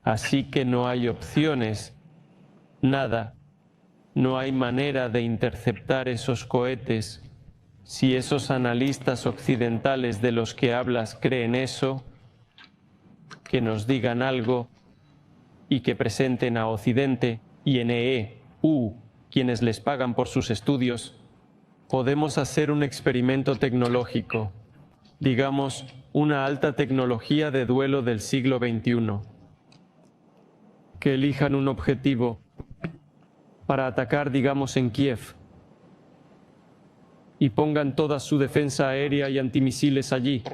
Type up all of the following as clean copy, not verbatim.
Así que no hay opciones, nada. No hay manera de interceptar esos cohetes. Si esos analistas occidentales de los que hablas creen eso, que nos digan algo y que presenten a Occidente, INE, quienes les pagan por sus estudios. Podemos hacer un experimento tecnológico, digamos, una alta tecnología de duelo del siglo XXI. Que elijan un objetivo para atacar, digamos, en Kiev, y pongan toda su defensa aérea y antimisiles allí,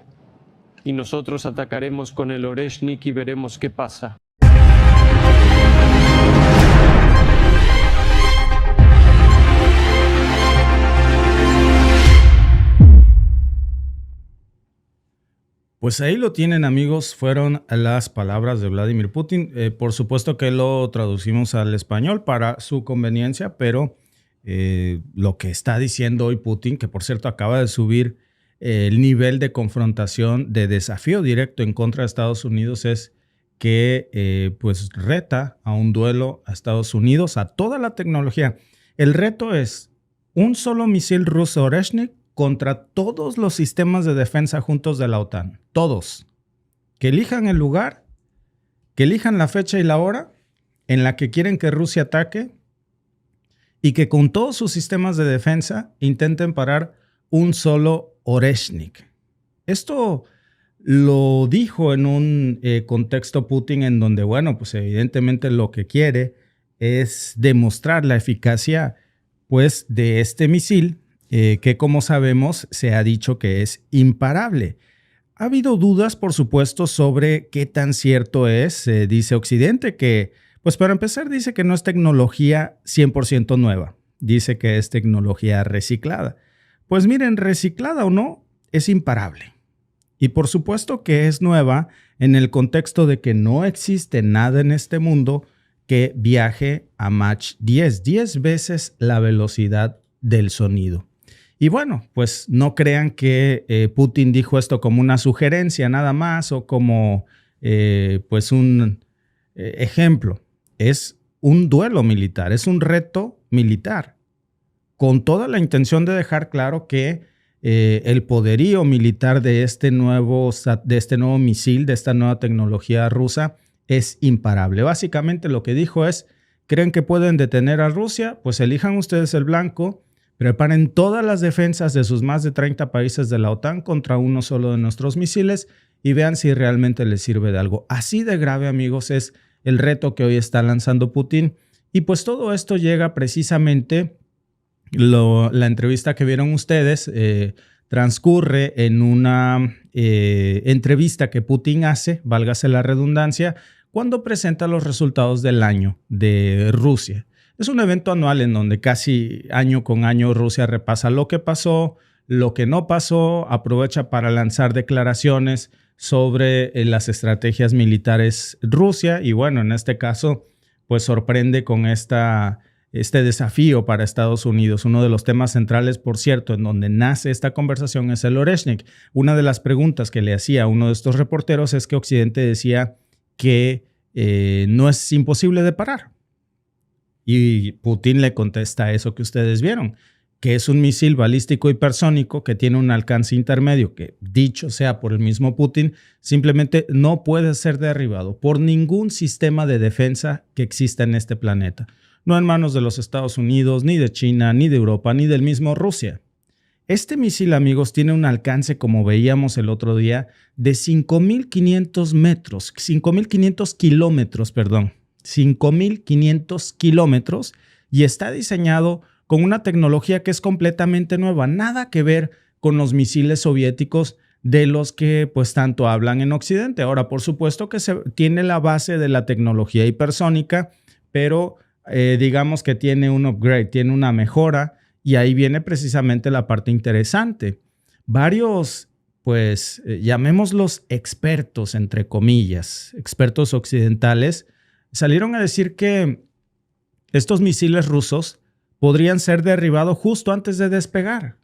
y nosotros atacaremos con el Oreshnik y veremos qué pasa. Pues ahí lo tienen, amigos, fueron las palabras de Vladimir Putin. Por supuesto que lo traducimos al español para su conveniencia, pero lo que está diciendo hoy Putin, que por cierto acaba de subir el nivel de confrontación, de desafío directo en contra de Estados Unidos, es que pues reta a un duelo a Estados Unidos, a toda la tecnología. El reto es un solo misil ruso Oreshnik contra todos los sistemas de defensa juntos de la OTAN. Todos. Que elijan el lugar, que elijan la fecha y la hora en la que quieren que Rusia ataque y que con todos sus sistemas de defensa intenten parar un solo Oreshnik. Esto lo dijo en un contexto Putin en donde, bueno, pues evidentemente lo que quiere es demostrar la eficacia, pues, de este misil, que como sabemos se ha dicho que es imparable. Ha habido dudas, por supuesto, sobre qué tan cierto es. Dice Occidente que, pues para empezar, dice que no es tecnología 100% nueva. Dice que es tecnología reciclada. Pues miren, reciclada o no, es imparable. Y por supuesto que es nueva en el contexto de que no existe nada en este mundo que viaje a Mach 10, 10 veces la velocidad del sonido. Y bueno, pues no crean que Putin dijo esto como una sugerencia nada más o como pues un ejemplo. Es un duelo militar, es un reto militar, con toda la intención de dejar claro que el poderío militar de este nuevo misil, de esta nueva tecnología rusa, es imparable. Básicamente lo que dijo es, ¿creen que pueden detener a Rusia? Pues elijan ustedes el blanco. Preparen todas las defensas de sus más de 30 países de la OTAN contra uno solo de nuestros misiles y vean si realmente les sirve de algo. Así de grave, amigos, es el reto que hoy está lanzando Putin. Y pues todo esto llega precisamente, la entrevista que vieron ustedes transcurre en una entrevista que Putin hace, válgase la redundancia, cuando presenta los resultados del año de Rusia. Es un evento anual en donde casi año con año Rusia repasa lo que pasó, lo que no pasó, aprovecha para lanzar declaraciones sobre las estrategias militares Rusia y bueno, en este caso, pues sorprende con este desafío para Estados Unidos. Uno de los temas centrales, por cierto, en donde nace esta conversación es el Oreshnik. Una de las preguntas que le hacía a uno de estos reporteros es que Occidente decía que no es imposible de parar. Y Putin le contesta eso que ustedes vieron, que es un misil balístico hipersónico que tiene un alcance intermedio que, dicho sea por el mismo Putin, simplemente no puede ser derribado por ningún sistema de defensa que exista en este planeta. No en manos de los Estados Unidos, ni de China, ni de Europa, ni del mismo Rusia. Este misil, amigos, tiene un alcance, como veíamos el otro día, de 5.500 metros, 5.500 kilómetros, perdón. 5.500 kilómetros y está diseñado con una tecnología que es completamente nueva, nada que ver con los misiles soviéticos de los que pues tanto hablan en Occidente. Ahora, por supuesto que tiene la base de la tecnología hipersónica, pero digamos que tiene un upgrade, tiene una mejora y ahí viene precisamente la parte interesante. Varios, pues llamémoslos expertos, entre comillas, expertos occidentales, salieron a decir que estos misiles rusos podrían ser derribados justo antes de despegar.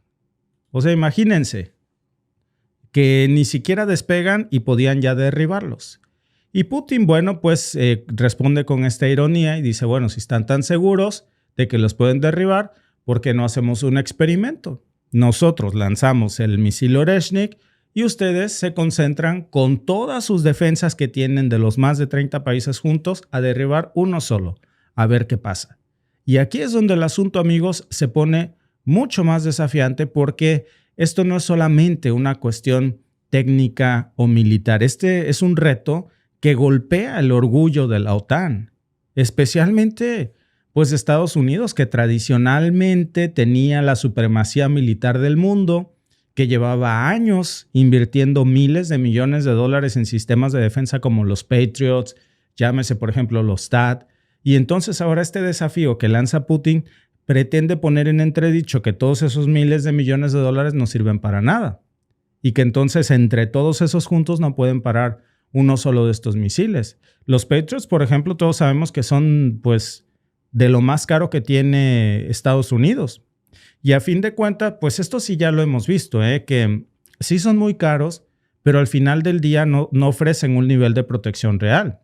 O sea, imagínense que ni siquiera despegan y podían ya derribarlos. Y Putin, bueno, pues responde con esta ironía y dice, bueno, si están tan seguros de que los pueden derribar, ¿por qué no hacemos un experimento? Nosotros lanzamos el misil Oreshnik y ustedes se concentran con todas sus defensas que tienen de los más de 30 países juntos a derribar uno solo, a ver qué pasa. Y aquí es donde el asunto, amigos, se pone mucho más desafiante porque esto no es solamente una cuestión técnica o militar. Este es un reto que golpea el orgullo de la OTAN, especialmente pues Estados Unidos, que tradicionalmente tenía la supremacía militar del mundo, que llevaba años invirtiendo miles de millones de dólares en sistemas de defensa como los Patriots, llámese por ejemplo los THAAD, y entonces ahora este desafío que lanza Putin pretende poner en entredicho que todos esos miles de millones de dólares no sirven para nada y que entonces entre todos esos juntos no pueden parar uno solo de estos misiles. Los Patriots, por ejemplo, todos sabemos que son pues de lo más caro que tiene Estados Unidos. Y a fin de cuentas, pues esto sí ya lo hemos visto, que sí son muy caros, pero al final del día no ofrecen un nivel de protección real.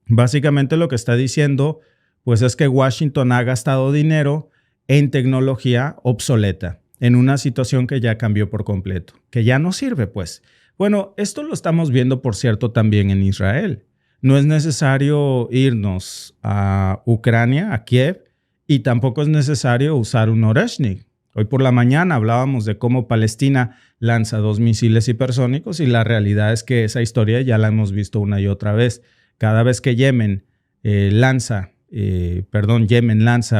Básicamente lo que está diciendo pues es que Washington ha gastado dinero en tecnología obsoleta, en una situación que ya cambió por completo, que ya no sirve pues. Bueno, esto lo estamos viendo, por cierto, también en Israel. No es necesario irnos a Ucrania, a Kiev, y tampoco es necesario usar un Oreshnik. Hoy por la mañana hablábamos de cómo Palestina lanza 2 misiles hipersónicos y la realidad es que esa historia ya la hemos visto una y otra vez. Cada vez que Yemen lanza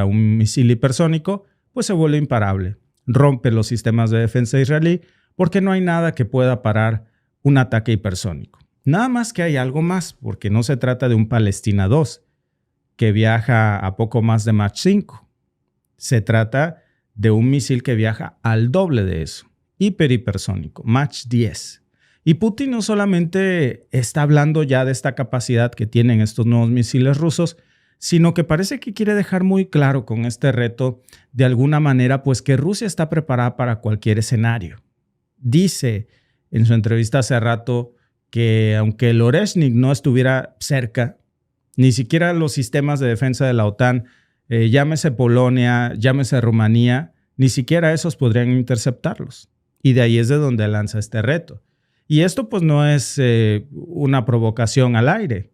un misil hipersónico, pues se vuelve imparable. Rompe los sistemas de defensa israelí porque no hay nada que pueda parar un ataque hipersónico. Nada más que hay algo más, porque no se trata de un Palestina 2 que viaja a poco más de Mach 5. Se trata de un misil que viaja al doble de eso, hipersónico, Mach 10. Y Putin no solamente está hablando ya de esta capacidad que tienen estos nuevos misiles rusos, sino que parece que quiere dejar muy claro con este reto, de alguna manera, pues que Rusia está preparada para cualquier escenario. Dice en su entrevista hace rato que aunque el Oreshnik no estuviera cerca, ni siquiera los sistemas de defensa de la OTAN, llámese Polonia, llámese Rumanía, ni siquiera esos podrían interceptarlos. Y de ahí es de donde lanza este reto. Y esto pues no es una provocación al aire.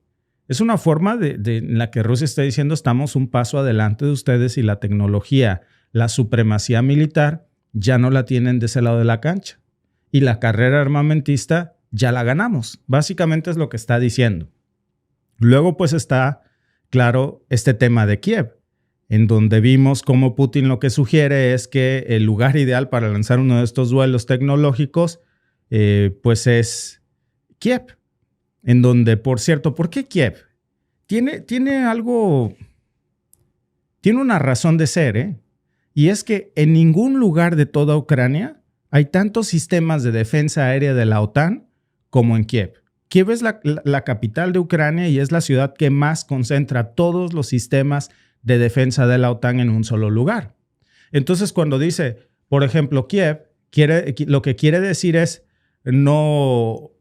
Es una forma en la que Rusia está diciendo estamos un paso adelante de ustedes y la tecnología, la supremacía militar ya no la tienen de ese lado de la cancha. Y la carrera armamentista ya la ganamos. Básicamente es lo que está diciendo. Luego pues está claro este tema de Kiev, en donde vimos cómo Putin lo que sugiere es que el lugar ideal para lanzar uno de estos duelos tecnológicos pues es Kiev. En donde, por cierto, ¿por qué Kiev? Tiene una razón de ser, y es que en ningún lugar de toda Ucrania hay tantos sistemas de defensa aérea de la OTAN como en Kiev. Kiev es la capital de Ucrania y es la ciudad que más concentra todos los sistemas de defensa de la OTAN en un solo lugar. Entonces, cuando dice, por ejemplo, Kiev, lo que quiere decir es no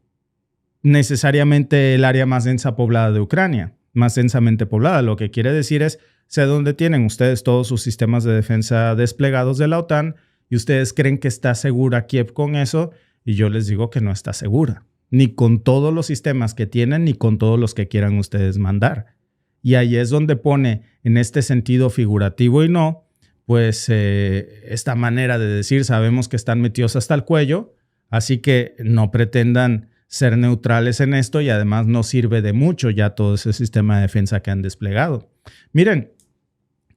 necesariamente el área más densa poblada de Ucrania, más densamente poblada. Lo que quiere decir es, sé dónde tienen ustedes todos sus sistemas de defensa desplegados de la OTAN y ustedes creen que está segura Kiev con eso, y yo les digo que no está segura, ni con todos los sistemas que tienen, ni con todos los que quieran ustedes mandar. Y ahí es donde pone, en este sentido figurativo y no, pues esta manera de decir, sabemos que están metidos hasta el cuello, así que no pretendan ser neutrales en esto y además no sirve de mucho ya todo ese sistema de defensa que han desplegado. Miren,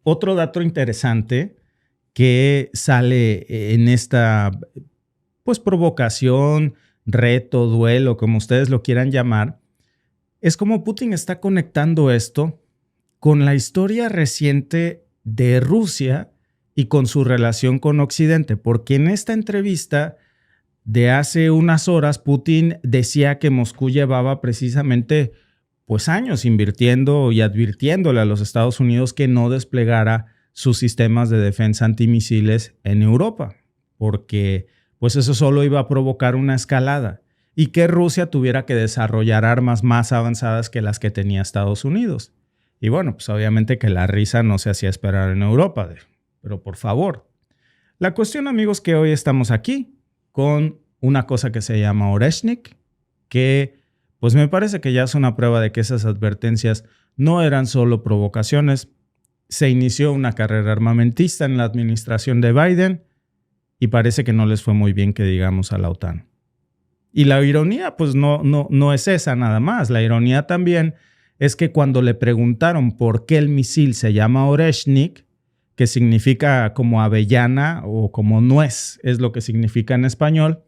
otro dato interesante que sale en esta pues provocación, reto, duelo, como ustedes lo quieran llamar, es cómo Putin está conectando esto con la historia reciente de Rusia y con su relación con Occidente, porque en esta entrevista de hace unas horas, Putin decía que Moscú llevaba precisamente pues años invirtiendo y advirtiéndole a los Estados Unidos que no desplegara sus sistemas de defensa antimisiles en Europa, porque pues eso solo iba a provocar una escalada. y que Rusia tuviera que desarrollar armas más avanzadas que las que tenía Estados Unidos. Y bueno, pues obviamente que la risa no se hacía esperar en Europa, pero por favor. La cuestión, amigos, que hoy estamos aquí con una cosa que se llama Oreshnik, que pues me parece que ya es una prueba de que esas advertencias no eran solo provocaciones. Se inició una carrera armamentista en la administración de Biden y parece que no les fue muy bien, que digamos, a la OTAN. Y la ironía pues no es esa nada más. La ironía también es que cuando le preguntaron por qué el misil se llama Oreshnik, que significa como avellana o como nuez, es lo que significa en español,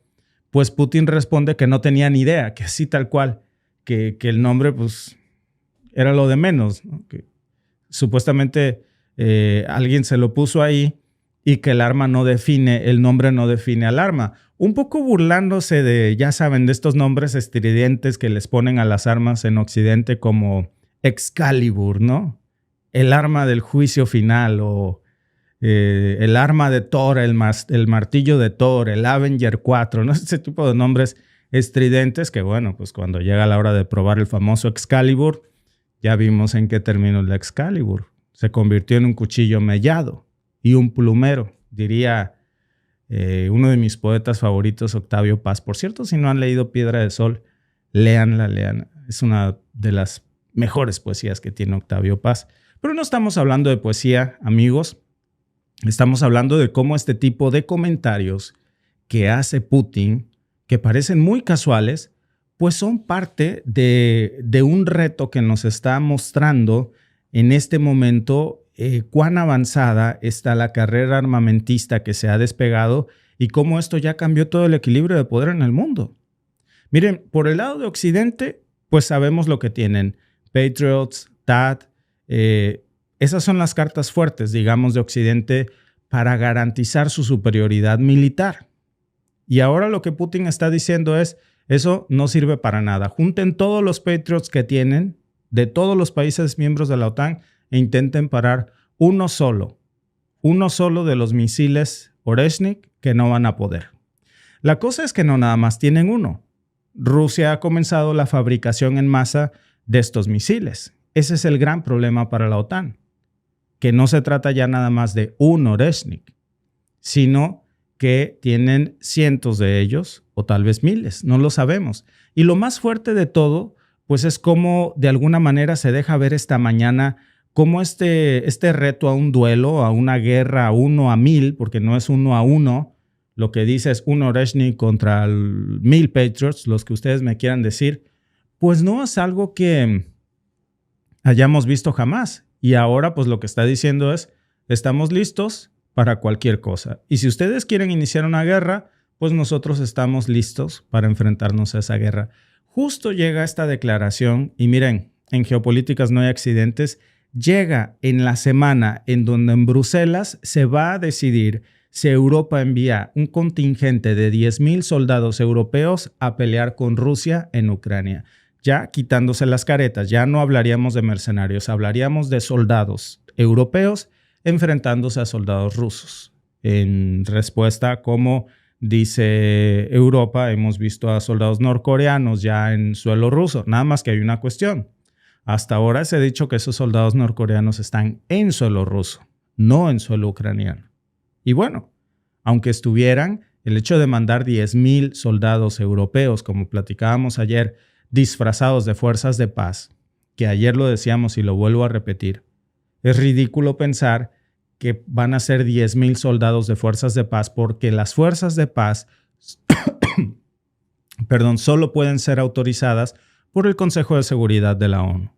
pues Putin responde que no tenía ni idea, que así tal cual, que el nombre pues era lo de menos, ¿no? Que supuestamente alguien se lo puso ahí y que el arma no define, el nombre no define al arma. Un poco burlándose de, ya saben, de estos nombres estridentes que les ponen a las armas en Occidente como Excalibur, ¿no? El arma del juicio final o el arma de Thor, el martillo de Thor, el Avenger 4, ¿no? Ese tipo de nombres estridentes que, bueno, pues cuando llega la hora de probar el famoso Excalibur, ya vimos en qué terminó el Excalibur. Se convirtió en un cuchillo mellado y un plumero, diría uno de mis poetas favoritos, Octavio Paz. Por cierto, si no han leído Piedra de Sol, léanla. Es una de las mejores poesías que tiene Octavio Paz. Pero no estamos hablando de poesía, amigos. Estamos hablando de cómo este tipo de comentarios que hace Putin, que parecen muy casuales, pues son parte de un reto que nos está mostrando en este momento cuán avanzada está la carrera armamentista que se ha despegado y cómo esto ya cambió todo el equilibrio de poder en el mundo. Miren, por el lado de Occidente, pues sabemos lo que tienen. Patriots, THAAD, esas son las cartas fuertes, digamos, de Occidente para garantizar su superioridad militar. Y ahora lo que Putin está diciendo es, eso no sirve para nada. Junten todos los Patriots que tienen de todos los países miembros de la OTAN e intenten parar uno solo de los misiles Oreshnik que no van a poder. La cosa es que no nada más tienen uno. Rusia ha comenzado la fabricación en masa de estos misiles. Ese es el gran problema para la OTAN, que no se trata ya nada más de un Oreshnik, sino que tienen cientos de ellos o tal vez miles, no lo sabemos. Y lo más fuerte de todo, pues es cómo de alguna manera se deja ver esta mañana cómo este reto a un duelo, a una guerra 1 a 1000, porque no es 1 a 1, lo que dice es un Oreshnik contra 1000 Patriots, los que ustedes me quieran decir, pues no es algo que hayamos visto jamás. Y ahora pues lo que está diciendo es, estamos listos para cualquier cosa. Y si ustedes quieren iniciar una guerra, pues nosotros estamos listos para enfrentarnos a esa guerra. Justo llega esta declaración, y miren, en geopolíticas no hay accidentes, llega en la semana en donde en Bruselas se va a decidir si Europa envía un contingente de 10,000 soldados europeos a pelear con Rusia en Ucrania. Ya quitándose las caretas, ya no hablaríamos de mercenarios, hablaríamos de soldados europeos enfrentándose a soldados rusos. En respuesta, como dice Europa, hemos visto a soldados norcoreanos ya en suelo ruso. Nada más que hay una cuestión. Hasta ahora se ha dicho que esos soldados norcoreanos están en suelo ruso, no en suelo ucraniano. Y bueno, aunque estuvieran, el hecho de mandar 10,000 soldados europeos, como platicábamos ayer, disfrazados de fuerzas de paz, que ayer lo decíamos y lo vuelvo a repetir, es ridículo pensar que van a ser 10,000 soldados de fuerzas de paz porque las fuerzas de paz solo pueden ser autorizadas por el Consejo de Seguridad de la ONU.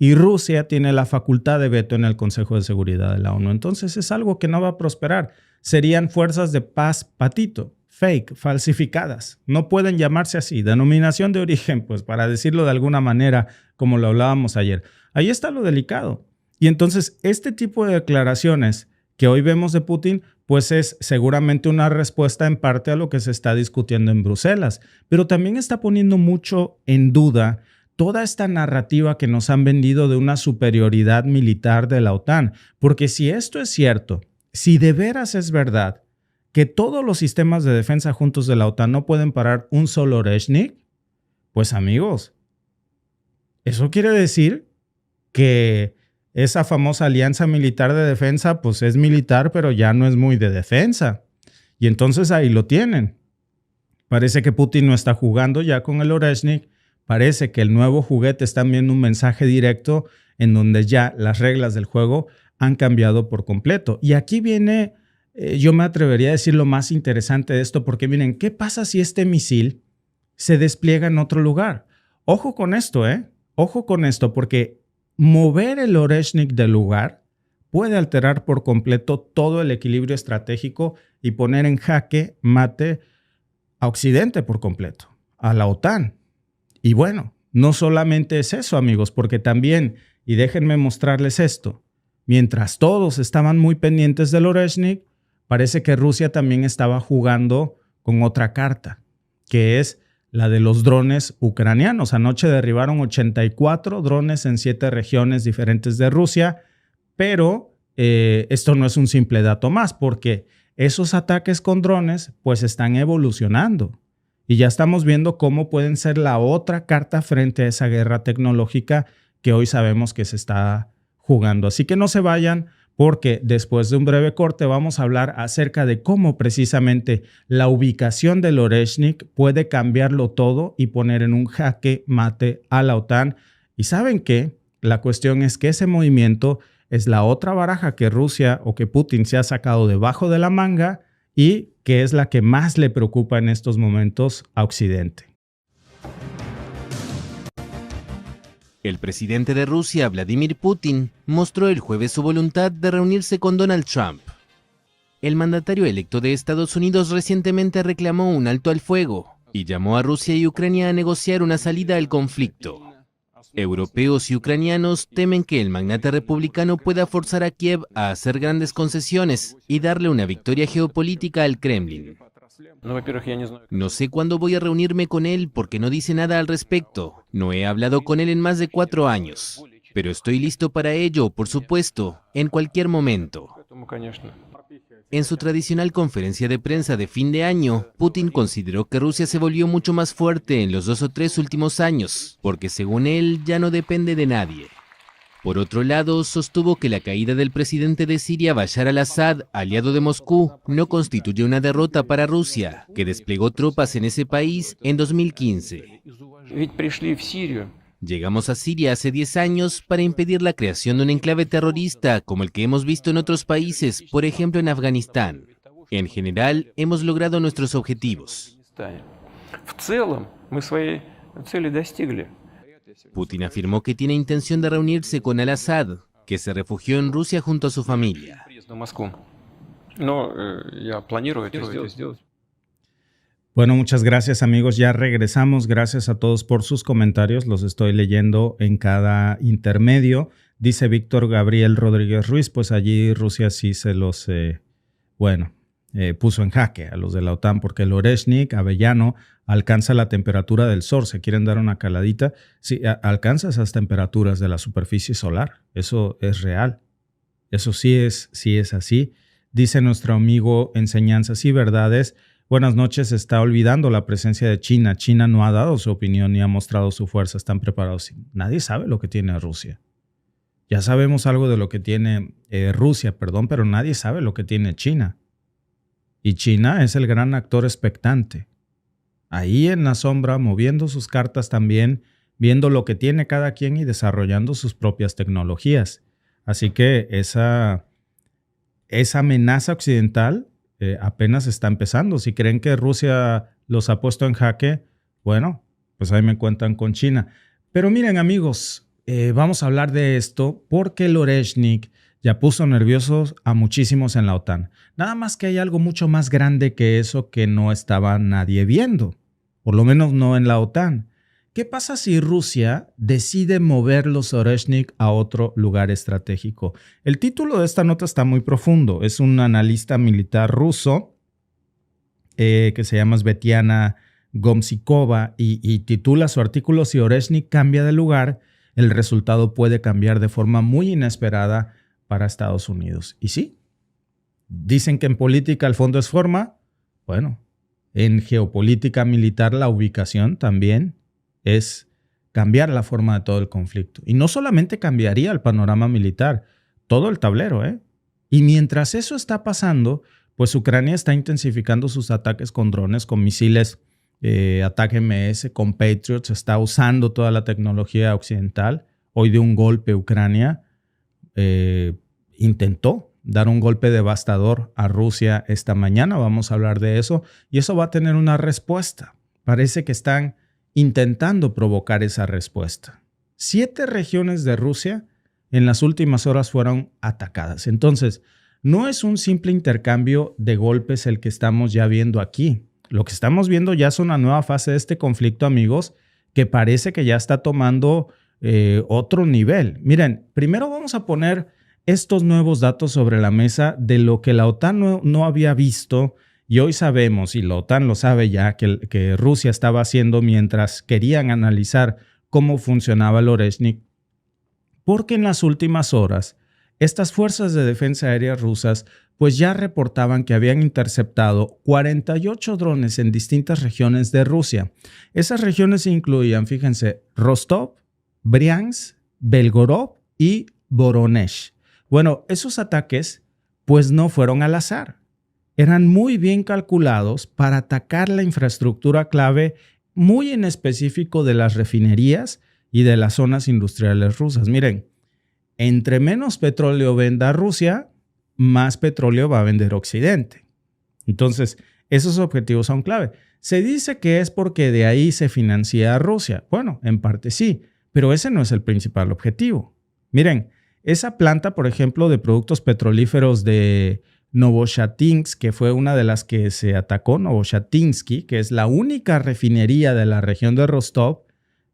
Y Rusia tiene la facultad de veto en el Consejo de Seguridad de la ONU. Entonces es algo que no va a prosperar. Serían fuerzas de paz patito, fake, falsificadas. No pueden llamarse así. Denominación de origen, pues para decirlo de alguna manera, como lo hablábamos ayer. Ahí está lo delicado. Y entonces este tipo de declaraciones que hoy vemos de Putin, pues es seguramente una respuesta en parte a lo que se está discutiendo en Bruselas, pero también está poniendo mucho en duda toda esta narrativa que nos han vendido de una superioridad militar de la OTAN. Porque si esto es cierto, si de veras es verdad que todos los sistemas de defensa juntos de la OTAN no pueden parar un solo Oreshnik, pues amigos, eso quiere decir que esa famosa alianza militar de defensa, pues es militar, pero ya no es muy de defensa. Y entonces ahí lo tienen. Parece que Putin no está jugando ya con el Oreshnik. Parece que el nuevo juguete está enviando un mensaje directo en donde ya las reglas del juego han cambiado por completo. Y aquí viene, yo me atrevería a decir lo más interesante de esto, porque miren, ¿qué pasa si este misil se despliega en otro lugar? Ojo con esto, Ojo con esto, porque mover el Oreshnik del lugar puede alterar por completo todo el equilibrio estratégico y poner en jaque mate a Occidente por completo, a la OTAN. Y bueno, no solamente es eso, amigos, porque también, y déjenme mostrarles esto, mientras todos estaban muy pendientes del Oreshnik, parece que Rusia también estaba jugando con otra carta, que es la de los drones ucranianos. Anoche derribaron 84 drones en 7 regiones diferentes de Rusia, pero esto no es un simple dato más, porque esos ataques con drones pues están evolucionando y ya estamos viendo cómo pueden ser la otra carta frente a esa guerra tecnológica que hoy sabemos que se está jugando. Así que no se vayan, porque después de un breve corte vamos a hablar acerca de cómo precisamente la ubicación del Oreshnik puede cambiarlo todo y poner en un jaque mate a la OTAN. Y ¿saben qué? La cuestión es que ese movimiento es la otra baraja que Rusia o que Putin se ha sacado debajo de la manga y que es la que más le preocupa en estos momentos a Occidente. El presidente de Rusia, Vladimir Putin, mostró el jueves su voluntad de reunirse con Donald Trump. El mandatario electo de Estados Unidos recientemente reclamó un alto al fuego y llamó a Rusia y Ucrania a negociar una salida al conflicto. Europeos y ucranianos temen que el magnate republicano pueda forzar a Kiev a hacer grandes concesiones y darle una victoria geopolítica al Kremlin. No sé cuándo voy a reunirme con él porque no dice nada al respecto. No he hablado con él en más de 4 años. Pero estoy listo para ello, por supuesto, en cualquier momento. En su tradicional conferencia de prensa de fin de año, Putin consideró que Rusia se volvió mucho más fuerte en los 2 o 3 últimos años, porque según él ya no depende de nadie. Por otro lado, sostuvo que la caída del presidente de Siria, Bashar al-Assad, aliado de Moscú, no constituye una derrota para Rusia, que desplegó tropas en ese país en 2015. Llegamos a Siria hace 10 años para impedir la creación de un enclave terrorista como el que hemos visto en otros países, por ejemplo en Afganistán. En general, hemos logrado nuestros objetivos. Putin afirmó que tiene intención de reunirse con al-Assad, que se refugió en Rusia junto a su familia. Bueno, muchas gracias amigos, ya regresamos. Gracias a todos por sus comentarios, los estoy leyendo en cada intermedio. Dice Víctor Gabriel Rodríguez Ruiz, pues allí Rusia sí se los, puso en jaque a los de la OTAN, porque el Oreshnik avellano alcanza la temperatura del Sol. ¿Se quieren dar una caladita? Sí, alcanza esas temperaturas de la superficie solar, eso es real. Eso sí es así. Dice nuestro amigo Enseñanzas y Verdades, buenas noches, está olvidando la presencia de China. China no ha dado su opinión ni ha mostrado su fuerza. Están preparados. Nadie sabe lo que tiene Rusia. Ya sabemos algo de lo que tiene Rusia, pero nadie sabe lo que tiene China. Y China es el gran actor expectante. Ahí en la sombra, moviendo sus cartas también, viendo lo que tiene cada quien y desarrollando sus propias tecnologías. Así que esa amenaza occidental apenas está empezando. Si creen que Rusia los ha puesto en jaque, bueno, pues ahí me cuentan con China. Pero miren amigos, vamos a hablar de esto porque el Oreshnik ya puso nerviosos a muchísimos en la OTAN. Nada más que hay algo mucho más grande que eso que no estaba nadie viendo, por lo menos no en la OTAN. ¿Qué pasa si Rusia decide mover los Oreshnik a otro lugar estratégico? El título de esta nota está muy profundo. Es un analista militar ruso que se llama Svetlana Gomsikova y titula su artículo: si Oreshnik cambia de lugar, el resultado puede cambiar de forma muy inesperada para Estados Unidos. Y sí, Dicen que en política el fondo es forma. Bueno, en geopolítica militar la ubicación también es cambiar la forma de todo el conflicto. Y no solamente cambiaría el panorama militar, todo el tablero, ¿eh? Y mientras eso está pasando, pues Ucrania está intensificando sus ataques con drones, con misiles ATAK-MS, con Patriots, está usando toda la tecnología occidental. Hoy de un golpe Ucrania intentó dar un golpe devastador a Rusia esta mañana. Vamos a hablar de eso. Y eso va a tener una respuesta. Parece que están intentando provocar esa respuesta. 7 regiones de Rusia en las últimas horas fueron atacadas. Entonces, no es un simple intercambio de golpes el que estamos ya viendo aquí. Lo que estamos viendo ya es una nueva fase de este conflicto, amigos, que parece que ya está tomando otro nivel. Miren, primero vamos a poner estos nuevos datos sobre la mesa de lo que la OTAN no había visto, y hoy sabemos, y la OTAN lo sabe ya, que Rusia estaba haciendo mientras querían analizar cómo funcionaba el Oreshnik, porque en las últimas horas estas fuerzas de defensa aérea rusas pues ya reportaban que habían interceptado 48 drones en distintas regiones de Rusia. Esas regiones incluían, fíjense, Rostov, Briansk, Belgorod y Voronezh. Bueno, esos ataques pues no fueron al azar. Eran muy bien calculados para atacar la infraestructura clave muy en específico de las refinerías y de las zonas industriales rusas. Miren, entre menos petróleo venda Rusia, más petróleo va a vender Occidente. Entonces, esos objetivos son clave. Se dice que es porque de ahí se financia a Rusia. Bueno, en parte sí, pero ese no es el principal objetivo. Miren, esa planta, por ejemplo, de productos petrolíferos de Novochatinsky, que fue una de las que se atacó, Novochatinsky, que es la única refinería de la región de Rostov,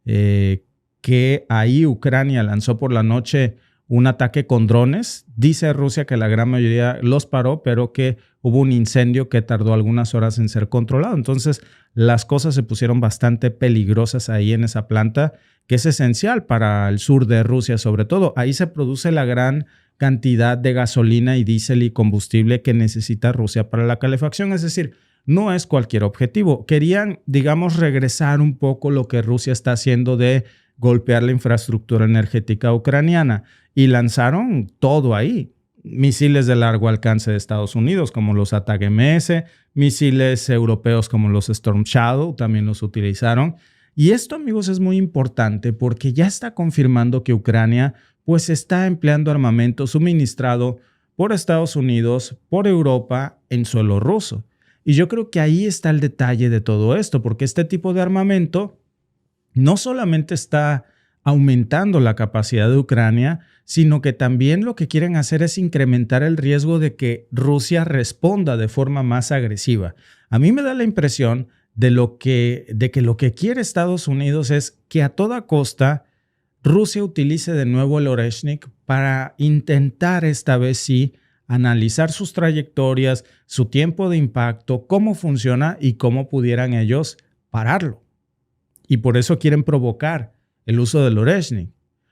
que ahí Ucrania lanzó por la noche un ataque con drones. Dice Rusia que la gran mayoría los paró, pero que hubo un incendio que tardó algunas horas en ser controlado. Entonces, las cosas se pusieron bastante peligrosas ahí en esa planta, que es esencial para el sur de Rusia sobre todo. Ahí se produce la gran cantidad de gasolina y diésel y combustible que necesita Rusia para la calefacción. Es decir, no es cualquier objetivo. Querían, digamos, regresar un poco lo que Rusia está haciendo de golpear la infraestructura energética ucraniana y lanzaron todo ahí. Misiles de largo alcance de Estados Unidos como los ATAK-MS, misiles europeos como los Storm Shadow también los utilizaron. Y esto, amigos, es muy importante porque ya está confirmando que Ucrania pues está empleando armamento suministrado por Estados Unidos, por Europa, en suelo ruso. Y yo creo que ahí está el detalle de todo esto, porque este tipo de armamento no solamente está aumentando la capacidad de Ucrania, sino que también lo que quieren hacer es incrementar el riesgo de que Rusia responda de forma más agresiva. A mí me da la impresión de que lo que quiere Estados Unidos es que a toda costa Rusia utilice de nuevo el Oreshnik para intentar esta vez sí analizar sus trayectorias, su tiempo de impacto, cómo funciona y cómo pudieran ellos pararlo. Y por eso quieren provocar el uso del Oreshnik.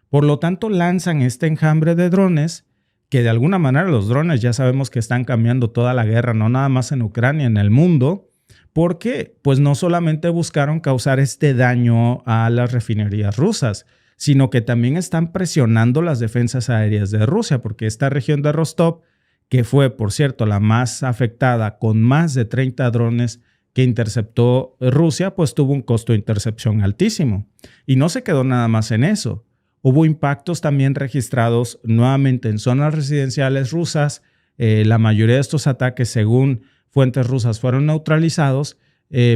Por lo tanto, lanzan este enjambre de drones que de alguna manera los drones ya sabemos que están cambiando toda la guerra, no nada más en Ucrania, en el mundo. ¿Por qué? Pues no solamente buscaron causar este daño a las refinerías rusas, sino que también están presionando las defensas aéreas de Rusia, porque esta región de Rostov, que fue, por cierto, la más afectada con más de 30 drones que interceptó Rusia, pues tuvo un costo de intercepción altísimo. Y no se quedó nada más en eso. Hubo impactos también registrados nuevamente en zonas residenciales rusas. La mayoría de estos ataques, según fuentes rusas, fueron neutralizados,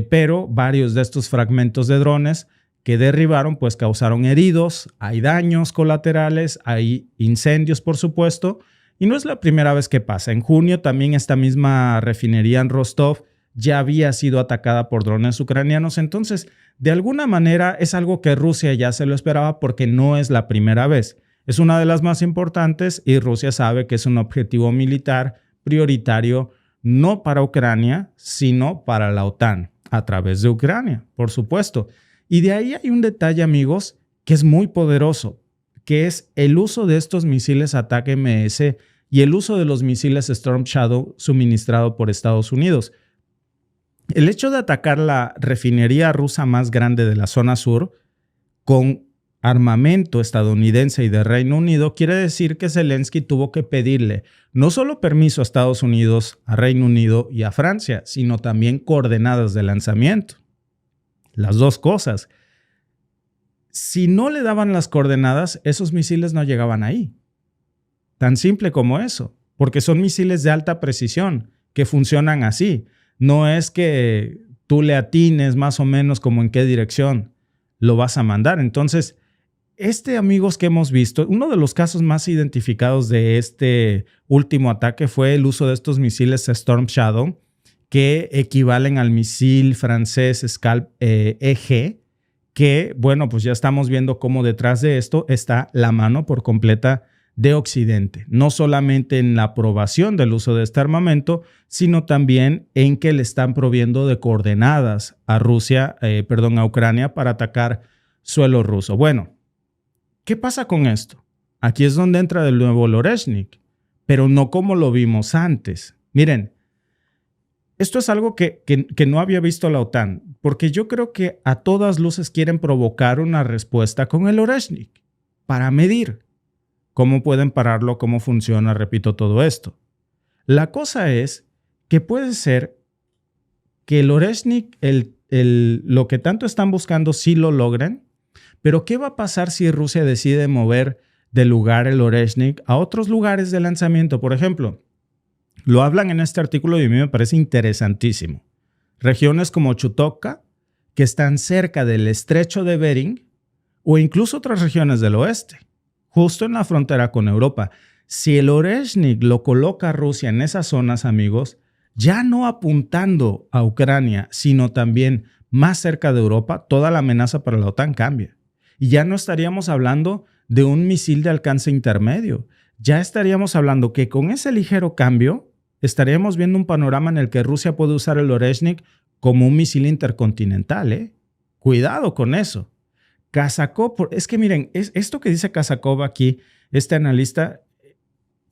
pero varios de estos fragmentos de drones que derribaron, pues causaron heridos, hay daños colaterales, hay incendios, por supuesto, y no es la primera vez que pasa. En junio también esta misma refinería en Rostov ya había sido atacada por drones ucranianos. Entonces, de alguna manera es algo que Rusia ya se lo esperaba porque no es la primera vez. Es una de las más importantes y Rusia sabe que es un objetivo militar prioritario no para Ucrania, sino para la OTAN, a través de Ucrania, por supuesto. Y de ahí hay un detalle, amigos, que es muy poderoso, que es el uso de estos misiles ATAK-MS y el uso de los misiles Storm Shadow suministrado por Estados Unidos. El hecho de atacar la refinería rusa más grande de la zona sur con armamento estadounidense y de Reino Unido quiere decir que Zelensky tuvo que pedirle no solo permiso a Estados Unidos, a Reino Unido y a Francia, sino también coordenadas de lanzamiento. Las dos cosas. Si no le daban las coordenadas, esos misiles no llegaban ahí. Tan simple como eso, porque son misiles de alta precisión que funcionan así. No es que tú le atines más o menos como en qué dirección lo vas a mandar. Entonces, amigos, que hemos visto, uno de los casos más identificados de este último ataque fue el uso de estos misiles Storm Shadow, que equivalen al misil francés Scalp EG, que, bueno, pues ya estamos viendo cómo detrás de esto está la mano por completa de Occidente, no solamente en la aprobación del uso de este armamento, sino también en que le están proviendo de coordenadas a a Ucrania para atacar suelo ruso. Bueno, ¿qué pasa con esto? Aquí es donde entra de nuevo el Oreshnik, pero no como lo vimos antes. Miren, esto es algo que no había visto la OTAN, porque yo creo que a todas luces quieren provocar una respuesta con el Oreshnik para medir cómo pueden pararlo, cómo funciona, repito, todo esto. La cosa es que puede ser que el Oreshnik, lo que tanto están buscando, sí lo logren, pero ¿qué va a pasar si Rusia decide mover de lugar el Oreshnik a otros lugares de lanzamiento? Por ejemplo, lo hablan en este artículo y a mí me parece interesantísimo. Regiones como Chukotka, que están cerca del estrecho de Bering, o incluso otras regiones del oeste, justo en la frontera con Europa. Si el Oreshnik lo coloca Rusia en esas zonas, amigos, ya no apuntando a Ucrania, sino también más cerca de Europa, toda la amenaza para la OTAN cambia. Y ya no estaríamos hablando de un misil de alcance intermedio. Ya estaríamos hablando que con ese ligero cambio estaríamos viendo un panorama en el que Rusia puede usar el Oreshnik como un misil intercontinental. Cuidado con eso. Kazakov, es que miren, esto que dice Kazakov aquí, este analista,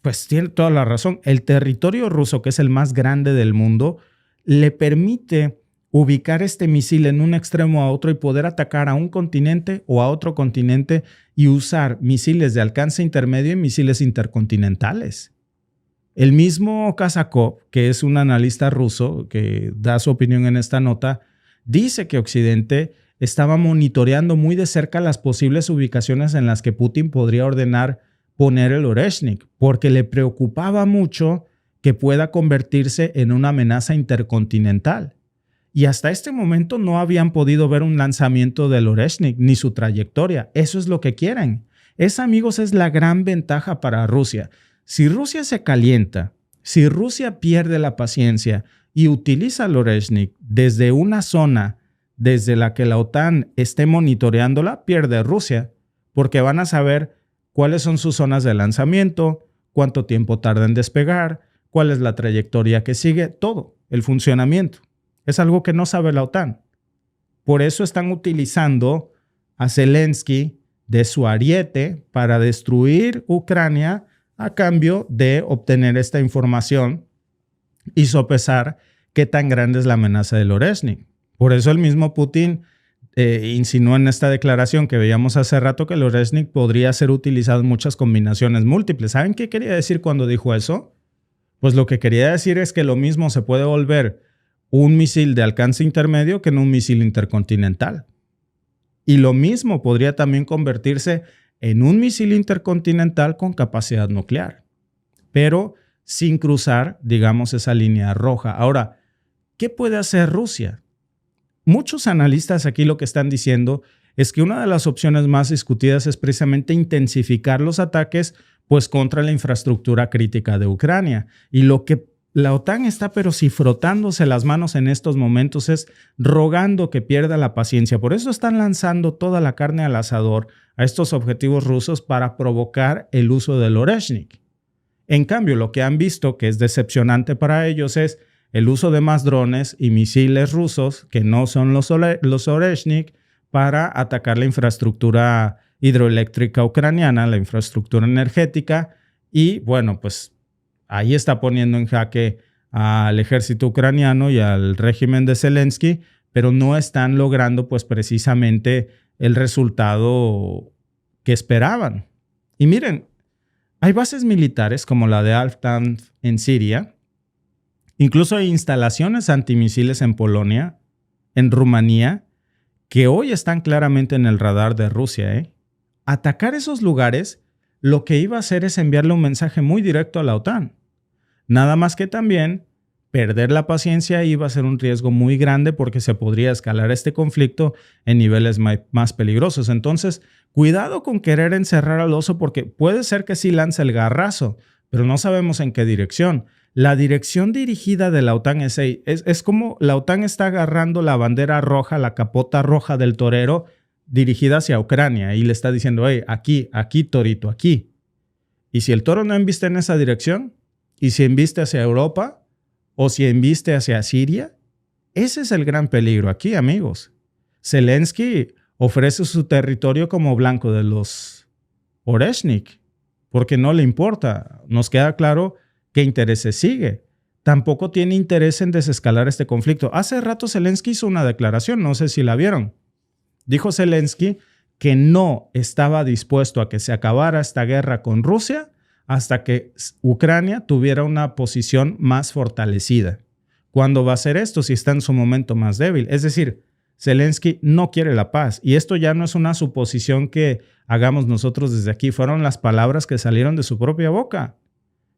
pues tiene toda la razón. El territorio ruso, que es el más grande del mundo, le permite ubicar este misil en un extremo a otro y poder atacar a un continente o a otro continente y usar misiles de alcance intermedio y misiles intercontinentales. El mismo Kazakov, que es un analista ruso que da su opinión en esta nota, dice que Occidente estaba monitoreando muy de cerca las posibles ubicaciones en las que Putin podría ordenar poner el Oreshnik, porque le preocupaba mucho que pueda convertirse en una amenaza intercontinental. Y hasta este momento no habían podido ver un lanzamiento del Oreshnik ni su trayectoria. Eso es lo que quieren. Esa, amigos, es la gran ventaja para Rusia. Si Rusia se calienta, si Rusia pierde la paciencia y utiliza el Oreshnik desde una zona desde la que la OTAN esté monitoreándola, pierde Rusia, porque van a saber cuáles son sus zonas de lanzamiento, cuánto tiempo tarda en despegar, cuál es la trayectoria que sigue, todo, el funcionamiento. Es algo que no sabe la OTAN. Por eso están utilizando a Zelensky de su ariete para destruir Ucrania a cambio de obtener esta información y sopesar qué tan grande es la amenaza del Oreshnik. Por eso el mismo Putin insinuó en esta declaración que veíamos hace rato que el Oreshnik podría ser utilizado en muchas combinaciones múltiples. ¿Saben qué quería decir cuando dijo eso? Pues lo que quería decir es que lo mismo se puede volver un misil de alcance intermedio que en un misil intercontinental. Y lo mismo podría también convertirse en un misil intercontinental con capacidad nuclear, pero sin cruzar, digamos, esa línea roja. Ahora, ¿qué puede hacer Rusia? Muchos analistas aquí lo que están diciendo es que una de las opciones más discutidas es precisamente intensificar los ataques pues contra la infraestructura crítica de Ucrania. Y lo que la OTAN está pero sí frotándose las manos en estos momentos es rogando que pierda la paciencia. Por eso están lanzando toda la carne al asador a estos objetivos rusos para provocar el uso del Oreshnik. En cambio, lo que han visto que es decepcionante para ellos es el uso de más drones y misiles rusos que no son los Oreshnik para atacar la infraestructura hidroeléctrica ucraniana, la infraestructura energética y, bueno, pues ahí está poniendo en jaque al ejército ucraniano y al régimen de Zelensky, pero no están logrando pues precisamente el resultado que esperaban. Y miren, hay bases militares como la de Al-Tanf en Siria, incluso hay instalaciones antimisiles en Polonia, en Rumanía, que hoy están claramente en el radar de Rusia. Atacar esos lugares lo que iba a hacer es enviarle un mensaje muy directo a la OTAN. Nada más que también perder la paciencia iba a ser un riesgo muy grande porque se podría escalar este conflicto en niveles más peligrosos. Entonces, cuidado con querer encerrar al oso porque puede ser que sí lance el garrazo, pero no sabemos en qué dirección. La dirección dirigida de la OTAN es como la OTAN está agarrando la bandera roja, la capota roja del torero dirigida hacia Ucrania y le está diciendo, hey, aquí, torito, aquí. Y si el toro no embiste en esa dirección, y si embiste hacia Europa, o si embiste hacia Siria, ese es el gran peligro aquí, amigos. Zelensky ofrece su territorio como blanco de los Oreshnik, porque no le importa. Nos queda claro qué intereses sigue. Tampoco tiene interés en desescalar este conflicto. Hace rato Zelensky hizo una declaración, no sé si la vieron. Dijo Zelensky que no estaba dispuesto a que se acabara esta guerra con Rusia hasta que Ucrania tuviera una posición más fortalecida. ¿Cuándo va a ser esto si está en su momento más débil? Es decir, Zelensky no quiere la paz. Y esto ya no es una suposición que hagamos nosotros desde aquí. Fueron las palabras que salieron de su propia boca.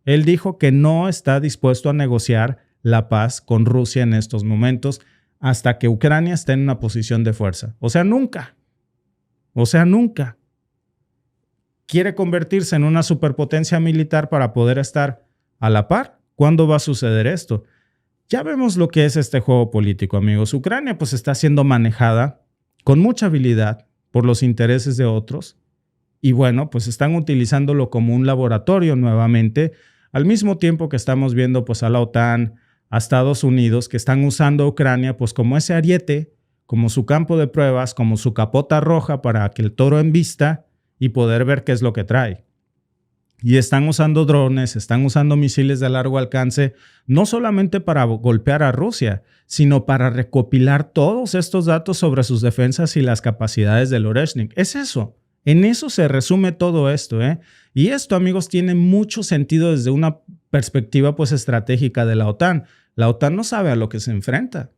Él dijo que no está dispuesto a negociar la paz con Rusia en estos momentos hasta que Ucrania esté en una posición de fuerza. O sea, nunca. ¿Quiere convertirse en una superpotencia militar para poder estar a la par? ¿Cuándo va a suceder esto? Ya vemos lo que es este juego político, amigos. Ucrania pues está siendo manejada con mucha habilidad por los intereses de otros y bueno, pues están utilizándolo como un laboratorio nuevamente, al mismo tiempo que estamos viendo pues a la OTAN, a Estados Unidos, que están usando a Ucrania pues como ese ariete, como su campo de pruebas, como su capota roja para que el toro embista y poder ver qué es lo que trae. Y están usando drones, están usando misiles de largo alcance, no solamente para golpear a Rusia, sino para recopilar todos estos datos sobre sus defensas y las capacidades del Oreshnik. Es eso. En eso se resume todo esto, Y esto, amigos, tiene mucho sentido desde una perspectiva pues estratégica de la OTAN. La OTAN no sabe a lo que se enfrenta.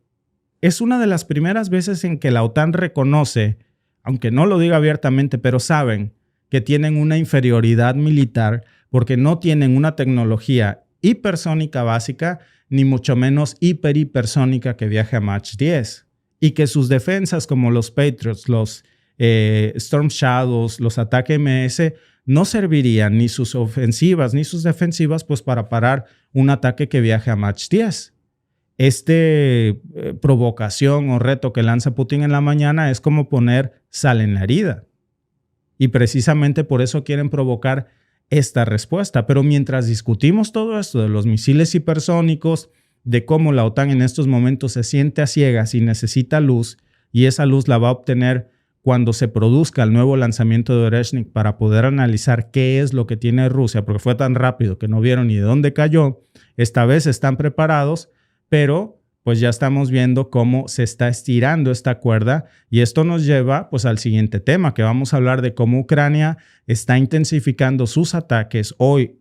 Es una de las primeras veces en que la OTAN reconoce, aunque no lo diga abiertamente, pero saben que tienen una inferioridad militar porque no tienen una tecnología hipersónica básica, ni mucho menos hipersónica que viaje a Mach 10. Y que sus defensas como los Patriots, los Storm Shadows, los ataques MS, no servirían ni sus ofensivas ni sus defensivas pues para parar un ataque que viaje a Mach 10. Provocación o reto que lanza Putin en la mañana es como poner sal en la herida. Y precisamente por eso quieren provocar esta respuesta. Pero mientras discutimos todo esto de los misiles hipersónicos, de cómo la OTAN en estos momentos se siente a ciegas y necesita luz, y esa luz la va a obtener cuando se produzca el nuevo lanzamiento de Oreshnik para poder analizar qué es lo que tiene Rusia, porque fue tan rápido que no vieron ni de dónde cayó. Esta vez están preparados, pero pues ya estamos viendo cómo se está estirando esta cuerda y esto nos lleva pues al siguiente tema, que vamos a hablar de cómo Ucrania está intensificando sus ataques. Hoy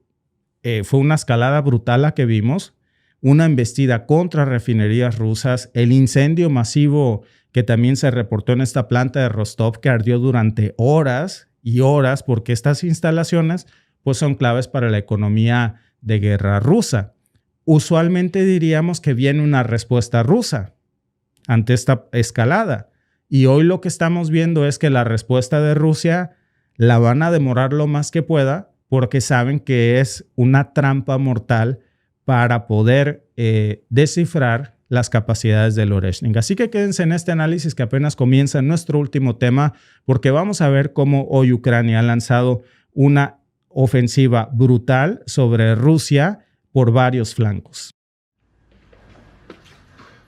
fue una escalada brutal la que vimos, una embestida contra refinerías rusas, el incendio masivo que también se reportó en esta planta de Rostov que ardió durante horas y horas porque estas instalaciones pues son claves para la economía de guerra rusa. Usualmente diríamos que viene una respuesta rusa ante esta escalada. Y hoy lo que estamos viendo es que la respuesta de Rusia la van a demorar lo más que pueda porque saben que es una trampa mortal para poder descifrar las capacidades del Oreshnik. Así que quédense en este análisis que apenas comienza en nuestro último tema porque vamos a ver cómo hoy Ucrania ha lanzado una ofensiva brutal sobre Rusia por varios flancos.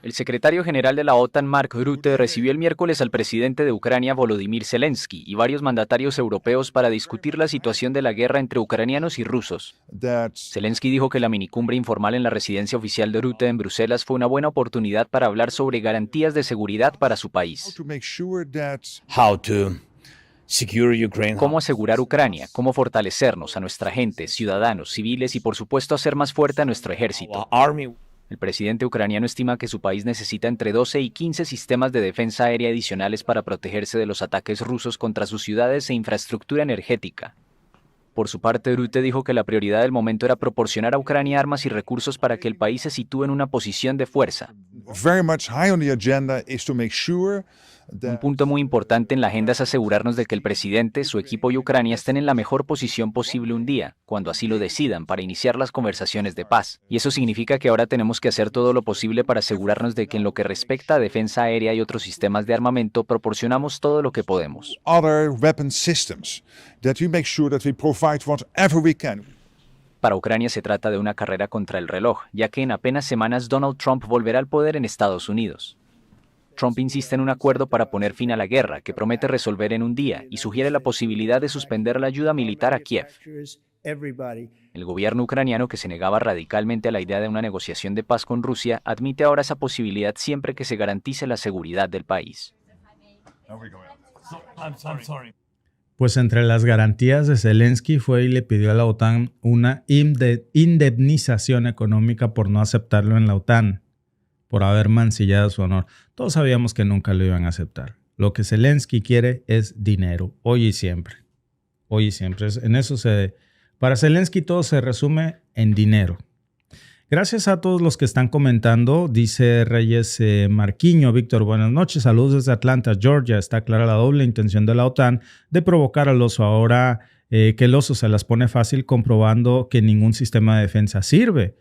El secretario general de la OTAN, Mark Rutte, recibió el miércoles al presidente de Ucrania, Volodymyr Zelensky, y varios mandatarios europeos para discutir la situación de la guerra entre ucranianos y rusos. Zelensky dijo que la minicumbre informal en la residencia oficial de Rutte en Bruselas fue una buena oportunidad para hablar sobre garantías de seguridad para su país. Cómo asegurar Ucrania, cómo fortalecernos a nuestra gente, ciudadanos, civiles y por supuesto hacer más fuerte a nuestro ejército. El presidente ucraniano estima que su país necesita entre 12 y 15 sistemas de defensa aérea adicionales para protegerse de los ataques rusos contra sus ciudades e infraestructura energética. Por su parte, Rutte dijo que la prioridad del momento era proporcionar a Ucrania armas y recursos para que el país se sitúe en una posición de fuerza. Un punto muy importante en la agenda es asegurarnos de que el presidente, su equipo y Ucrania estén en la mejor posición posible un día, cuando así lo decidan, para iniciar las conversaciones de paz. Y eso significa que ahora tenemos que hacer todo lo posible para asegurarnos de que en lo que respecta a defensa aérea y otros sistemas de armamento, proporcionamos todo lo que podemos. Para Ucrania se trata de una carrera contra el reloj, ya que en apenas semanas Donald Trump volverá al poder en Estados Unidos. Trump insiste en un acuerdo para poner fin a la guerra, que promete resolver en un día, y sugiere la posibilidad de suspender la ayuda militar a Kiev. El gobierno ucraniano, que se negaba radicalmente a la idea de una negociación de paz con Rusia, admite ahora esa posibilidad siempre que se garantice la seguridad del país. Pues entre las garantías de Zelensky fue y le pidió a la OTAN una indemnización económica por no aceptarlo en la OTAN, por haber mancillado su honor. Todos sabíamos que nunca lo iban a aceptar. Lo que Zelensky quiere es dinero, hoy y siempre. Hoy y siempre. Para Zelensky todo se resume en dinero. Gracias a todos los que están comentando. Dice Reyes Marquiño, Víctor, buenas noches. Saludos desde Atlanta, Georgia. Está clara la doble intención de la OTAN de provocar al oso. Ahora que el oso se las pone fácil comprobando que ningún sistema de defensa sirve.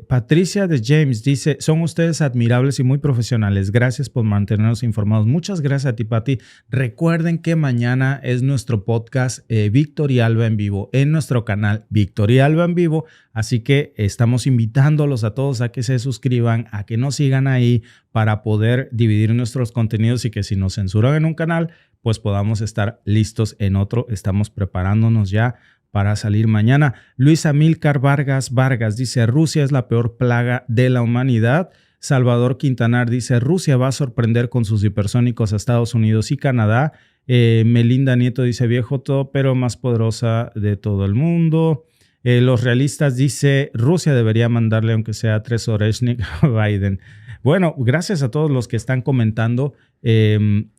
Patricia de James dice, son ustedes admirables y muy profesionales. Gracias por mantenernos informados. Muchas gracias a ti, Pati. Recuerden que mañana es nuestro podcast Víctor y Alba en vivo en nuestro canal Víctor y Alba en vivo. Así que estamos invitándolos a todos a que se suscriban, a que nos sigan ahí para poder dividir nuestros contenidos y que si nos censuran en un canal, pues podamos estar listos en otro. Estamos preparándonos ya para salir mañana. Luis Amílcar Vargas dice, Rusia es la peor plaga de la humanidad. Salvador Quintanar dice, Rusia va a sorprender con sus hipersónicos a Estados Unidos y Canadá. Melinda Nieto dice, viejo todo, pero más poderosa de todo el mundo. Los realistas dice, Rusia debería mandarle aunque sea 3 Oreshnik a Biden. Bueno, gracias a todos los que están comentando.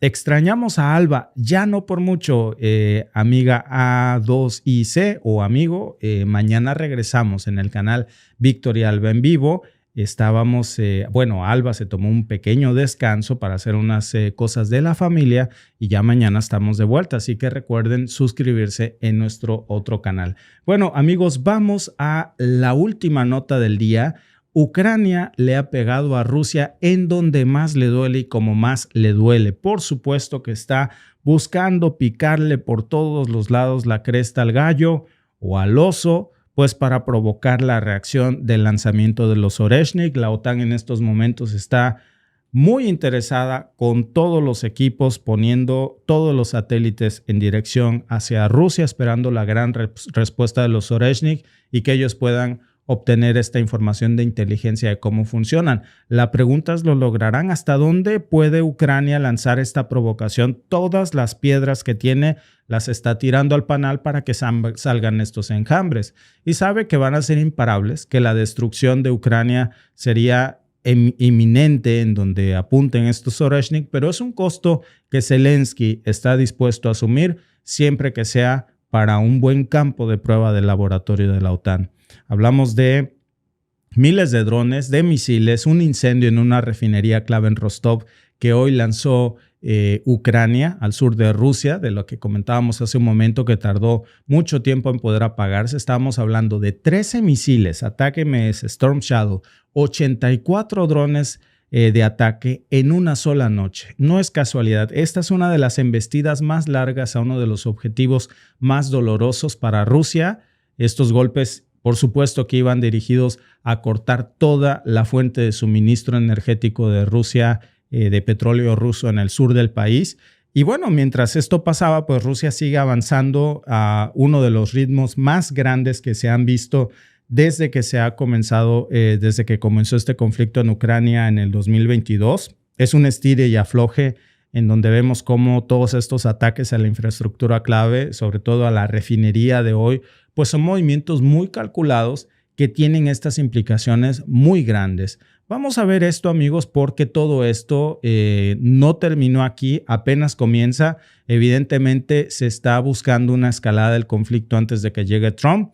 Extrañamos a Alba, ya no por mucho, amiga A2IC o amigo. Mañana regresamos en el canal Víctor y Alba en vivo. Estábamos, Alba se tomó un pequeño descanso para hacer unas cosas de la familia y ya mañana estamos de vuelta. Así que recuerden suscribirse en nuestro otro canal. Bueno, amigos, vamos a la última nota del día. Ucrania le ha pegado a Rusia en donde más le duele y como más le duele. Por supuesto que está buscando picarle por todos los lados la cresta al gallo o al oso, pues para provocar la reacción del lanzamiento de los Oreshnik. La OTAN en estos momentos está muy interesada con todos los equipos, poniendo todos los satélites en dirección hacia Rusia, esperando la gran respuesta de los Oreshnik y que ellos puedan obtener esta información de inteligencia de cómo funcionan. La pregunta es, ¿lo lograrán? ¿Hasta dónde puede Ucrania lanzar esta provocación? Todas las piedras que tiene las está tirando al panal para que salgan estos enjambres. Y sabe que van a ser imparables, que la destrucción de Ucrania sería inminente en donde apunten estos Oreshnik, pero es un costo que Zelensky está dispuesto a asumir siempre que sea para un buen campo de prueba del laboratorio de la OTAN. Hablamos de miles de drones, de misiles, un incendio en una refinería clave en Rostov que hoy lanzó Ucrania al sur de Rusia, de lo que comentábamos hace un momento que tardó mucho tiempo en poder apagarse. Estábamos hablando de 13 misiles, ataque MS, Storm Shadow, 84 drones de ataque en una sola noche. No es casualidad. Esta es una de las embestidas más largas a uno de los objetivos más dolorosos para Rusia. Estos golpes Por supuesto que iban dirigidos a cortar toda la fuente de suministro energético de Rusia, de petróleo ruso en el sur del país. Y bueno, mientras esto pasaba, pues Rusia sigue avanzando a uno de los ritmos más grandes que se han visto desde que desde que comenzó este conflicto en Ucrania en el 2022. Es un estire y afloje en donde vemos cómo todos estos ataques a la infraestructura clave, sobre todo a la refinería de hoy, pues son movimientos muy calculados que tienen estas implicaciones muy grandes. Vamos a ver esto, amigos, porque todo esto no terminó aquí, apenas comienza. Evidentemente se está buscando una escalada del conflicto antes de que llegue Trump.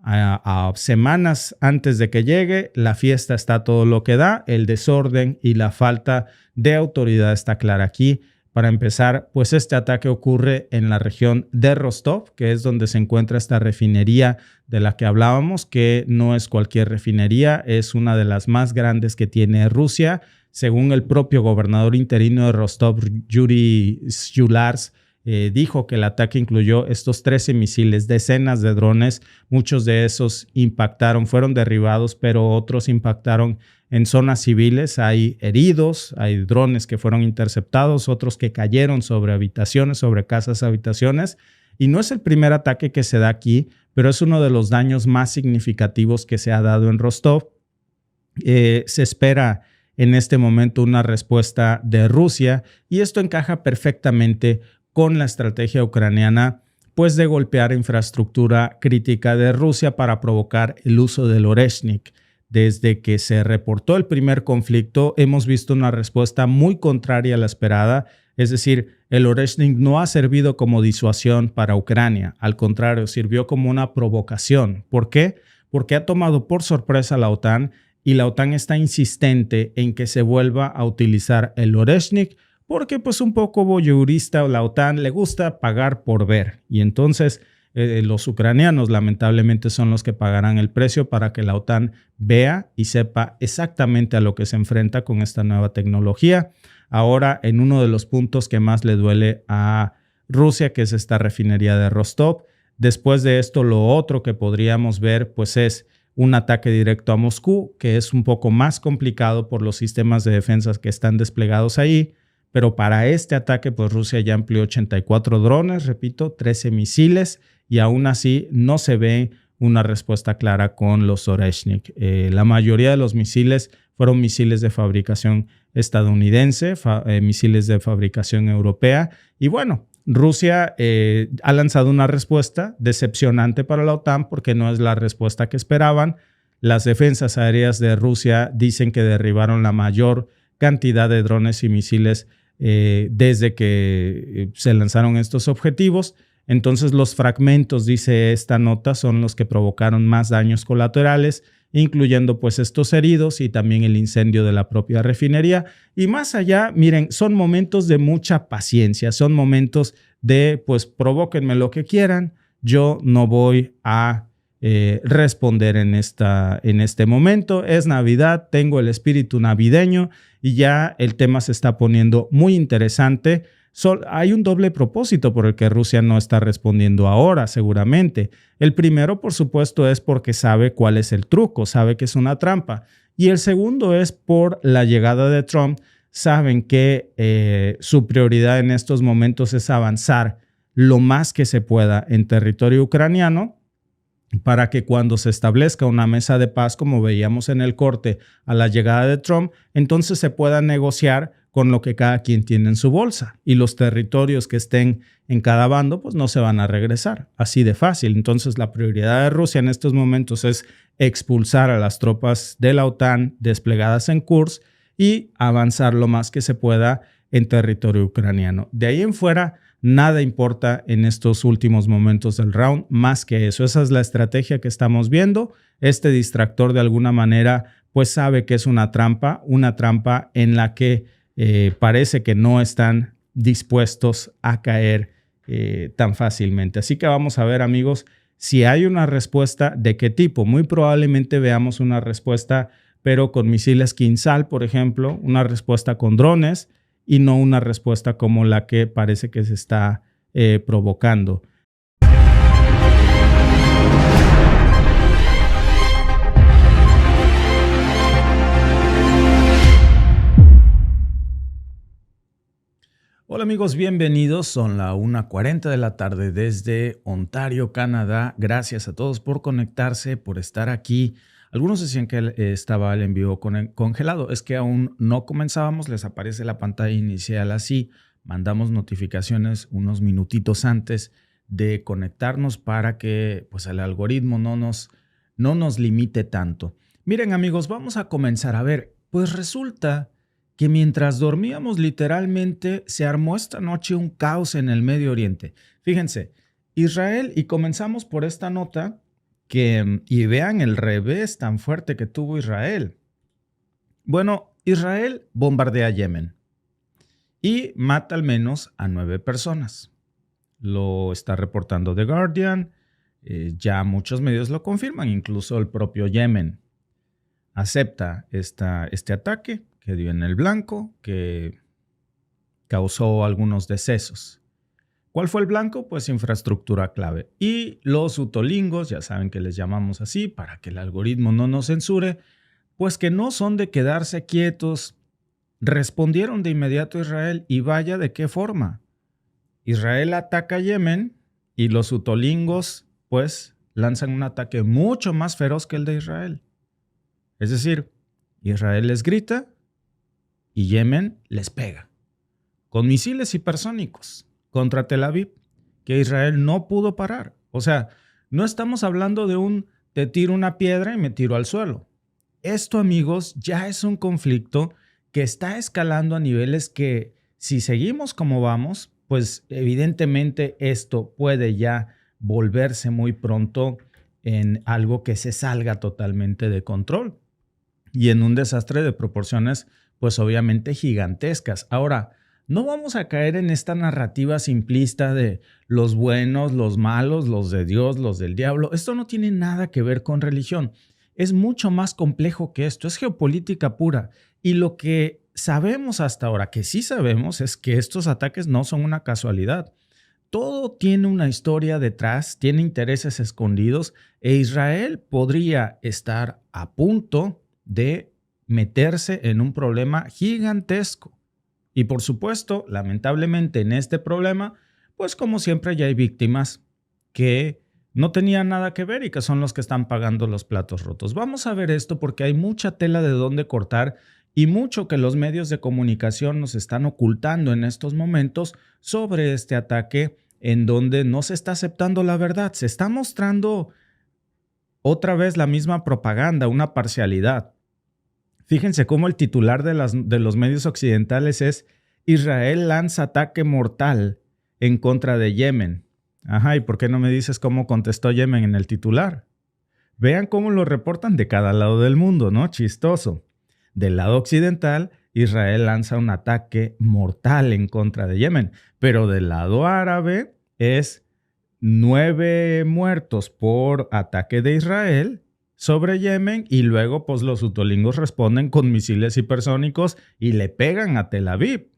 A semanas antes de que llegue, la fiesta está todo lo que da, el desorden y la falta de autoridad está clara aquí. Para empezar, pues este ataque ocurre en la región de Rostov, que es donde se encuentra esta refinería de la que hablábamos, que no es cualquier refinería, es una de las más grandes que tiene Rusia. Según el propio gobernador interino de Rostov, Yuri Shulars, dijo que el ataque incluyó estos 13 misiles, decenas de drones, muchos de esos fueron derribados, pero otros impactaron en zonas civiles. Hay heridos, hay drones que fueron interceptados, otros que cayeron sobre habitaciones, sobre casas, habitaciones. Y no es el primer ataque que se da aquí, pero es uno de los daños más significativos que se ha dado en Rostov. Se espera en este momento una respuesta de Rusia y esto encaja perfectamente con la estrategia ucraniana, pues de golpear infraestructura crítica de Rusia para provocar el uso del Oreshnik. Desde que se reportó el primer conflicto, hemos visto una respuesta muy contraria a la esperada. Es decir, el Oreshnik no ha servido como disuasión para Ucrania. Al contrario, sirvió como una provocación. ¿Por qué? Porque ha tomado por sorpresa a la OTAN y la OTAN está insistente en que se vuelva a utilizar el Oreshnik porque pues un poco voyeurista la OTAN le gusta pagar por ver. Y entonces los ucranianos lamentablemente son los que pagarán el precio para que la OTAN vea y sepa exactamente a lo que se enfrenta con esta nueva tecnología. Ahora, en uno de los puntos que más le duele a Rusia, que es esta refinería de Rostov. Después de esto, lo otro que podríamos ver pues es un ataque directo a Moscú, que es un poco más complicado por los sistemas de defensa que están desplegados ahí. Pero para este ataque, pues Rusia ya empleó 84 drones, repito, 13 misiles, y aún así no se ve una respuesta clara con los Oreshnik. La mayoría de los misiles fueron misiles de fabricación estadounidense, misiles de fabricación europea. Y bueno, Rusia ha lanzado una respuesta decepcionante para la OTAN porque no es la respuesta que esperaban. Las defensas aéreas de Rusia dicen que derribaron la mayor cantidad de drones y misiles desde que se lanzaron estos objetivos. Entonces los fragmentos, dice esta nota, son los que provocaron más daños colaterales, incluyendo pues estos heridos y también el incendio de la propia refinería. Y más allá, miren, son momentos de mucha paciencia, son momentos de pues provóquenme lo que quieran, yo no voy a responder en este momento. Es Navidad, tengo el espíritu navideño y ya el tema se está poniendo muy interesante. Hay un doble propósito por el que Rusia no está respondiendo ahora, seguramente. El primero, por supuesto, es porque sabe cuál es el truco, sabe que es una trampa. Y el segundo es por la llegada de Trump. Saben que su prioridad en estos momentos es avanzar lo más que se pueda en territorio ucraniano para que cuando se establezca una mesa de paz, como veíamos en el corte a la llegada de Trump, entonces se pueda negociar con lo que cada quien tiene en su bolsa y los territorios que estén en cada bando pues no se van a regresar, así de fácil. Entonces la prioridad de Rusia en estos momentos es expulsar a las tropas de la OTAN desplegadas en Kursk y avanzar lo más que se pueda en territorio ucraniano. De ahí en fuera, nada importa en estos últimos momentos del round más que eso. Esa es la estrategia que estamos viendo. Este distractor de alguna manera pues sabe que es una trampa en la que parece que no están dispuestos a caer tan fácilmente. Así que vamos a ver, amigos, si hay una respuesta, ¿de qué tipo? Muy probablemente veamos una respuesta, pero con misiles Kinzhal, por ejemplo, una respuesta con drones, y no una respuesta como la que parece que se está provocando. amigos, bienvenidos. Son la 1:40 de la tarde desde Ontario, Canadá. Gracias a todos por conectarse, por estar aquí. Algunos decían que estaba el envío congelado. Es que aún no comenzábamos, les aparece la pantalla inicial así. Mandamos notificaciones unos minutitos antes de conectarnos para que pues, el algoritmo no nos limite tanto. Miren amigos, vamos a comenzar. A ver, pues resulta que mientras dormíamos literalmente se armó esta noche un caos en el Medio Oriente. Fíjense, Israel, y comenzamos por esta nota, y vean el revés tan fuerte que tuvo Israel. Bueno, Israel bombardea Yemen y mata al menos a 9 personas. Lo está reportando The Guardian, ya muchos medios lo confirman, incluso el propio Yemen acepta este ataque que dio en el blanco, que causó algunos decesos. ¿Cuál fue el blanco? Pues infraestructura clave. Y los utolingos, ya saben que les llamamos así, para que el algoritmo no nos censure, pues que no son de quedarse quietos, respondieron de inmediato a Israel, y vaya de qué forma. Israel ataca a Yemen y los utolingos pues lanzan un ataque mucho más feroz que el de Israel. Es decir, Israel les grita y Yemen les pega con misiles hipersónicos contra Tel Aviv, que Israel no pudo parar. O sea, no estamos hablando de te tiro una piedra y me tiro al suelo. Esto, amigos, ya es un conflicto que está escalando a niveles que, si seguimos como vamos, pues evidentemente esto puede ya volverse muy pronto en algo que se salga totalmente de control y en un desastre de proporciones, pues obviamente gigantescas. Ahora, no vamos a caer en esta narrativa simplista de los buenos, los malos, los de Dios, los del diablo. Esto no tiene nada que ver con religión. Es mucho más complejo que esto. Es geopolítica pura. Y lo que sabemos hasta ahora, que sí sabemos, es que estos ataques no son una casualidad. Todo tiene una historia detrás, tiene intereses escondidos, e Israel podría estar a punto de meterse en un problema gigantesco. Y por supuesto, lamentablemente en este problema, pues como siempre ya hay víctimas que no tenían nada que ver y que son los que están pagando los platos rotos. Vamos a ver esto porque hay mucha tela de dónde cortar y mucho que los medios de comunicación nos están ocultando en estos momentos sobre este ataque en donde no se está aceptando la verdad. Se está mostrando otra vez la misma propaganda, una parcialidad. Fíjense cómo el titular de los medios occidentales es: Israel lanza ataque mortal en contra de Yemen. Ajá, ¿y por qué no me dices cómo contestó Yemen en el titular? Vean cómo lo reportan de cada lado del mundo, ¿no? Chistoso. Del lado occidental, Israel lanza un ataque mortal en contra de Yemen, pero del lado árabe es 9 muertos por ataque de Israel sobre Yemen, y luego pues los utolingos responden con misiles hipersónicos y le pegan a Tel Aviv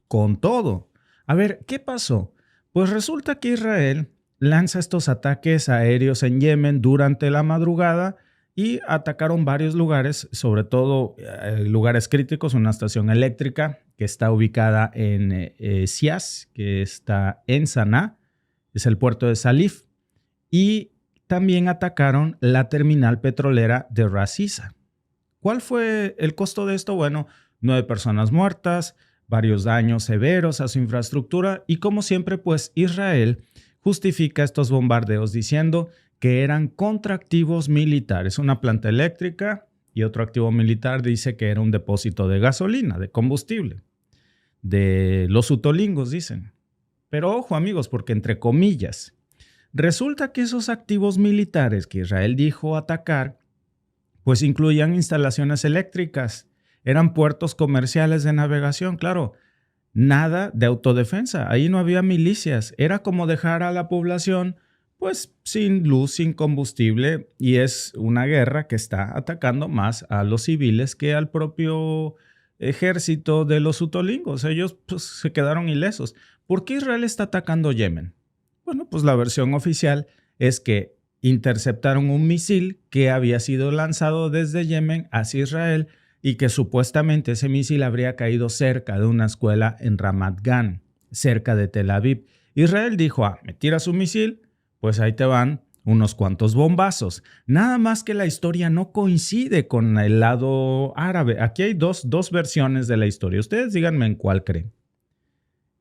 con todo. A ver, ¿qué pasó? Pues resulta que Israel lanza estos ataques aéreos en Yemen durante la madrugada y atacaron varios lugares, sobre todo lugares críticos, una estación eléctrica que está ubicada en Sias, que está en Saná, es el puerto de Salif, y también atacaron la terminal petrolera de Ras Isa. ¿Cuál fue el costo de esto? Bueno, 9 personas muertas, varios daños severos a su infraestructura, y como siempre, pues Israel justifica estos bombardeos diciendo que eran contra activos militares. Una planta eléctrica, y otro activo militar dice que era un depósito de gasolina, de combustible, de los utolingos, dicen. Pero ojo amigos, porque entre comillas, resulta que esos activos militares que Israel dijo atacar, pues incluían instalaciones eléctricas, eran puertos comerciales de navegación, claro, nada de autodefensa, ahí no había milicias, era como dejar a la población pues sin luz, sin combustible, y es una guerra que está atacando más a los civiles que al propio ejército de los utolingos. Ellos pues, se quedaron ilesos. ¿Por qué Israel está atacando Yemen? Bueno, pues la versión oficial es que interceptaron un misil que había sido lanzado desde Yemen hacia Israel y que supuestamente ese misil habría caído cerca de una escuela en Ramat Gan. cerca de Tel Aviv. Israel dijo, me tiras un misil, pues ahí te van unos cuantos bombazos. Nada más que la historia no coincide con el lado árabe. Aquí hay dos versiones de la historia. Ustedes díganme en cuál creen.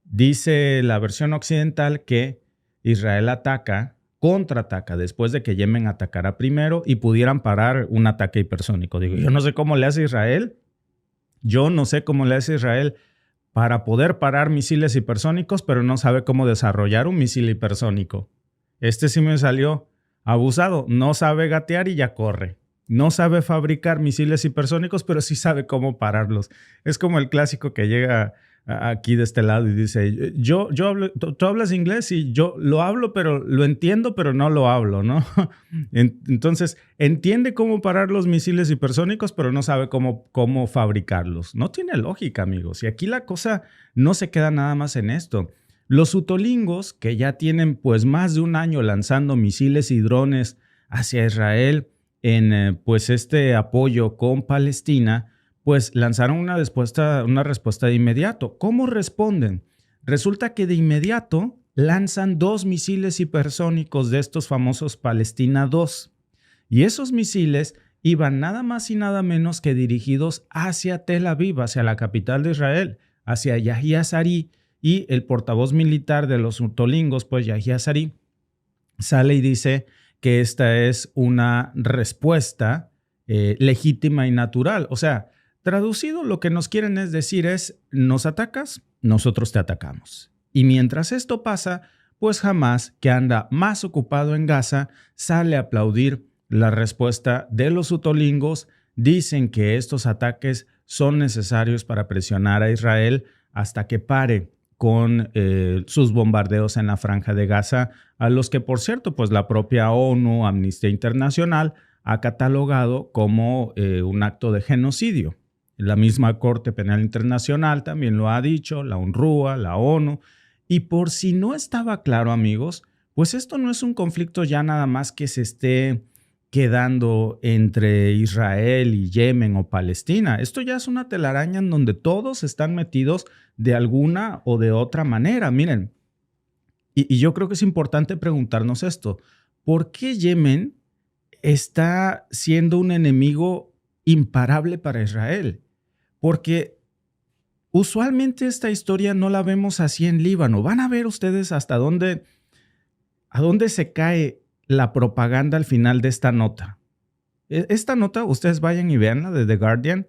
Dice la versión occidental que Israel contraataca después de que Yemen atacara primero y pudieran parar un ataque hipersónico. Digo, yo no sé cómo le hace Israel. Yo no sé cómo le hace Israel para poder parar misiles hipersónicos, pero no sabe cómo desarrollar un misil hipersónico. Este sí me salió abusado. No sabe gatear y ya corre. No sabe fabricar misiles hipersónicos, pero sí sabe cómo pararlos. Es como el clásico que llega aquí de este lado y dice, yo hablo, tú hablas inglés y yo lo hablo, pero lo entiendo, pero no lo hablo, ¿no? Entonces, entiende cómo parar los misiles hipersónicos, pero no sabe cómo fabricarlos. No tiene lógica, amigos. Y aquí la cosa no se queda nada más en esto. Los utolingos, que ya tienen pues más de un año lanzando misiles y drones hacia Israel en pues este apoyo con Palestina, pues lanzaron una respuesta de inmediato. ¿Cómo responden? Resulta que de inmediato lanzan 2 misiles hipersónicos de estos famosos Palestina 2. Y esos misiles iban nada más y nada menos que dirigidos hacia Tel Aviv, hacia la capital de Israel, hacia Yahya Sari, y el portavoz militar de los utolingos, pues Yahya Sari, sale y dice que esta es una respuesta legítima y natural. O sea, traducido, lo que nos quieren decir es, nos atacas, nosotros te atacamos. Y mientras esto pasa, pues Hamás, que anda más ocupado en Gaza, sale a aplaudir la respuesta de los utolingos. Dicen que estos ataques son necesarios para presionar a Israel hasta que pare con sus bombardeos en la Franja de Gaza, a los que, por cierto, pues la propia ONU, Amnistía Internacional, ha catalogado como un acto de genocidio. La misma Corte Penal Internacional también lo ha dicho, la UNRWA, la ONU. Y por si no estaba claro, amigos, pues esto no es un conflicto ya nada más que se esté quedando entre Israel y Yemen o Palestina. Esto ya es una telaraña en donde todos están metidos de alguna o de otra manera. Miren, y yo creo que es importante preguntarnos esto. ¿Por qué Yemen está siendo un enemigo imparable para Israel? Porque usualmente esta historia no la vemos así en Líbano. Van a ver ustedes a dónde se cae la propaganda al final de esta nota. Esta nota, ustedes vayan y veanla de The Guardian.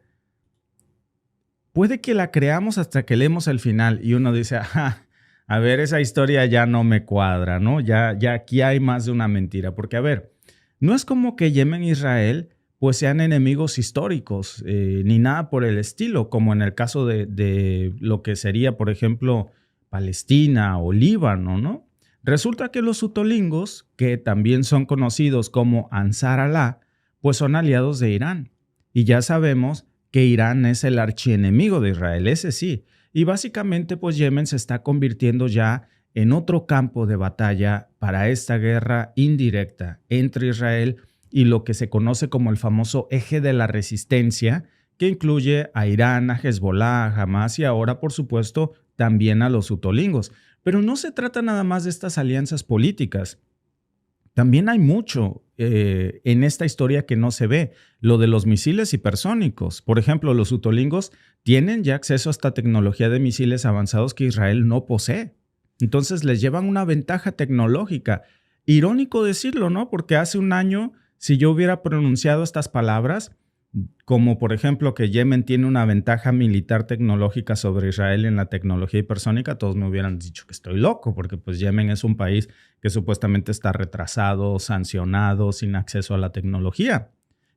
Puede que la creamos hasta que leemos el final y uno dice, a ver, esa historia ya no me cuadra, ¿no? Ya aquí hay más de una mentira. Porque, a ver, no es como que Yemen e Israel pues sean enemigos históricos, ni nada por el estilo, como en el caso de lo que sería, por ejemplo, Palestina o Líbano, ¿no? Resulta que los utolingos, que también son conocidos como Ansar Allah, pues son aliados de Irán. Y ya sabemos que Irán es el archienemigo de Israel, ese sí. Y básicamente, pues Yemen se está convirtiendo ya en otro campo de batalla para esta guerra indirecta entre Israel y lo que se conoce como el famoso eje de la resistencia, que incluye a Irán, a Hezbollah, a Hamás y ahora, por supuesto, también a los utolingos. Pero no se trata nada más de estas alianzas políticas. También hay mucho en esta historia que no se ve. Lo de los misiles hipersónicos. Por ejemplo, los utolingos tienen ya acceso a esta tecnología de misiles avanzados que Israel no posee. Entonces les llevan una ventaja tecnológica. Irónico decirlo, ¿no? Porque hace un año, si yo hubiera pronunciado estas palabras, como por ejemplo que Yemen tiene una ventaja militar tecnológica sobre Israel en la tecnología hipersónica, todos me hubieran dicho que estoy loco, porque pues Yemen es un país que supuestamente está retrasado, sancionado, sin acceso a la tecnología.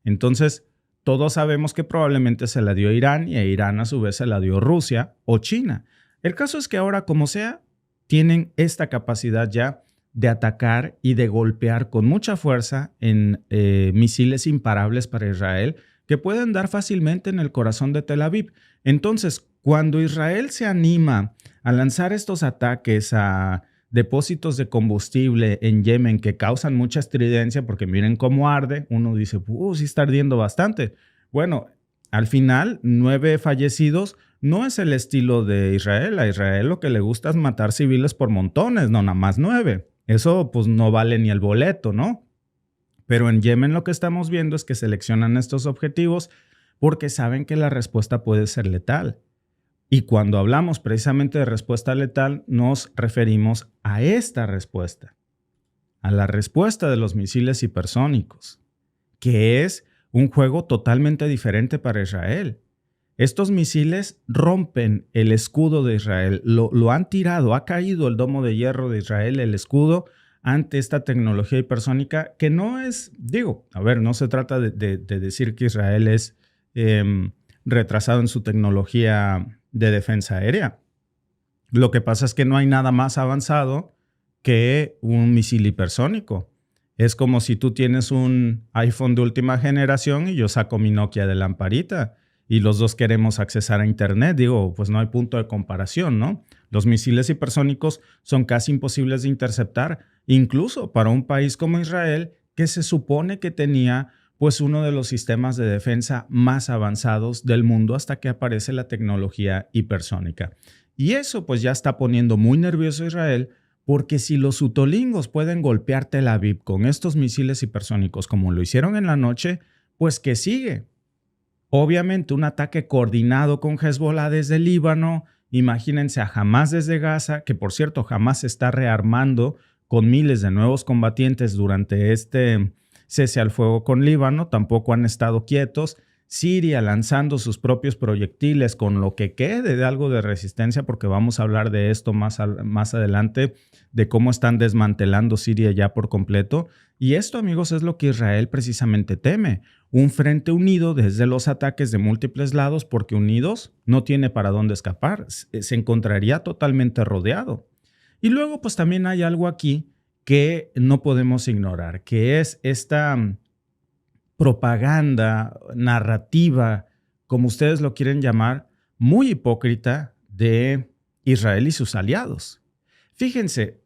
Entonces, todos sabemos que probablemente se la dio Irán y a Irán a su vez se la dio Rusia o China. El caso es que ahora, como sea, tienen esta capacidad ya de atacar y de golpear con mucha fuerza en misiles imparables para Israel, que pueden dar fácilmente en el corazón de Tel Aviv. Entonces, cuando Israel se anima a lanzar estos ataques a depósitos de combustible en Yemen que causan mucha estridencia, porque miren cómo arde, uno dice, sí está ardiendo bastante. Bueno, al final, 9 fallecidos no es el estilo de Israel. A Israel lo que le gusta es matar civiles por montones, no nada más 9. Eso pues no vale ni el boleto, ¿no? Pero en Yemen lo que estamos viendo es que seleccionan estos objetivos porque saben que la respuesta puede ser letal. Y cuando hablamos precisamente de respuesta letal, nos referimos a esta respuesta, a la respuesta de los misiles hipersónicos, que es un juego totalmente diferente para Israel. Estos misiles rompen el escudo de Israel, lo han tirado, ha caído el domo de hierro de Israel, el escudo, ante esta tecnología hipersónica que no es, no se trata de decir que Israel es retrasado en su tecnología de defensa aérea. Lo que pasa es que no hay nada más avanzado que un misil hipersónico. Es como si tú tienes un iPhone de última generación y yo saco mi Nokia de lamparita y los dos queremos accesar a Internet. Pues no hay punto de comparación, ¿no? Los misiles hipersónicos son casi imposibles de interceptar, incluso para un país como Israel, que se supone que tenía pues uno de los sistemas de defensa más avanzados del mundo hasta que aparece la tecnología hipersónica. Y eso pues ya está poniendo muy nervioso a Israel, porque si los utolingos pueden golpear Tel Aviv con estos misiles hipersónicos como lo hicieron en la noche, pues ¿qué sigue? Obviamente un ataque coordinado con Hezbollah desde Líbano. Imagínense a Hamás desde Gaza, que por cierto Hamás se está rearmando con miles de nuevos combatientes durante este cese al fuego con Líbano. Tampoco han estado quietos. Siria lanzando sus propios proyectiles con lo que quede de algo de resistencia, porque vamos a hablar de esto más adelante, de cómo están desmantelando Siria ya por completo. Y esto, amigos, es lo que Israel precisamente teme. Un frente unido desde los ataques de múltiples lados, porque unidos no tiene para dónde escapar. Se encontraría totalmente rodeado. Y luego, pues también hay algo aquí que no podemos ignorar, que es esta propaganda, narrativa, como ustedes lo quieren llamar, muy hipócrita de Israel y sus aliados. Fíjense,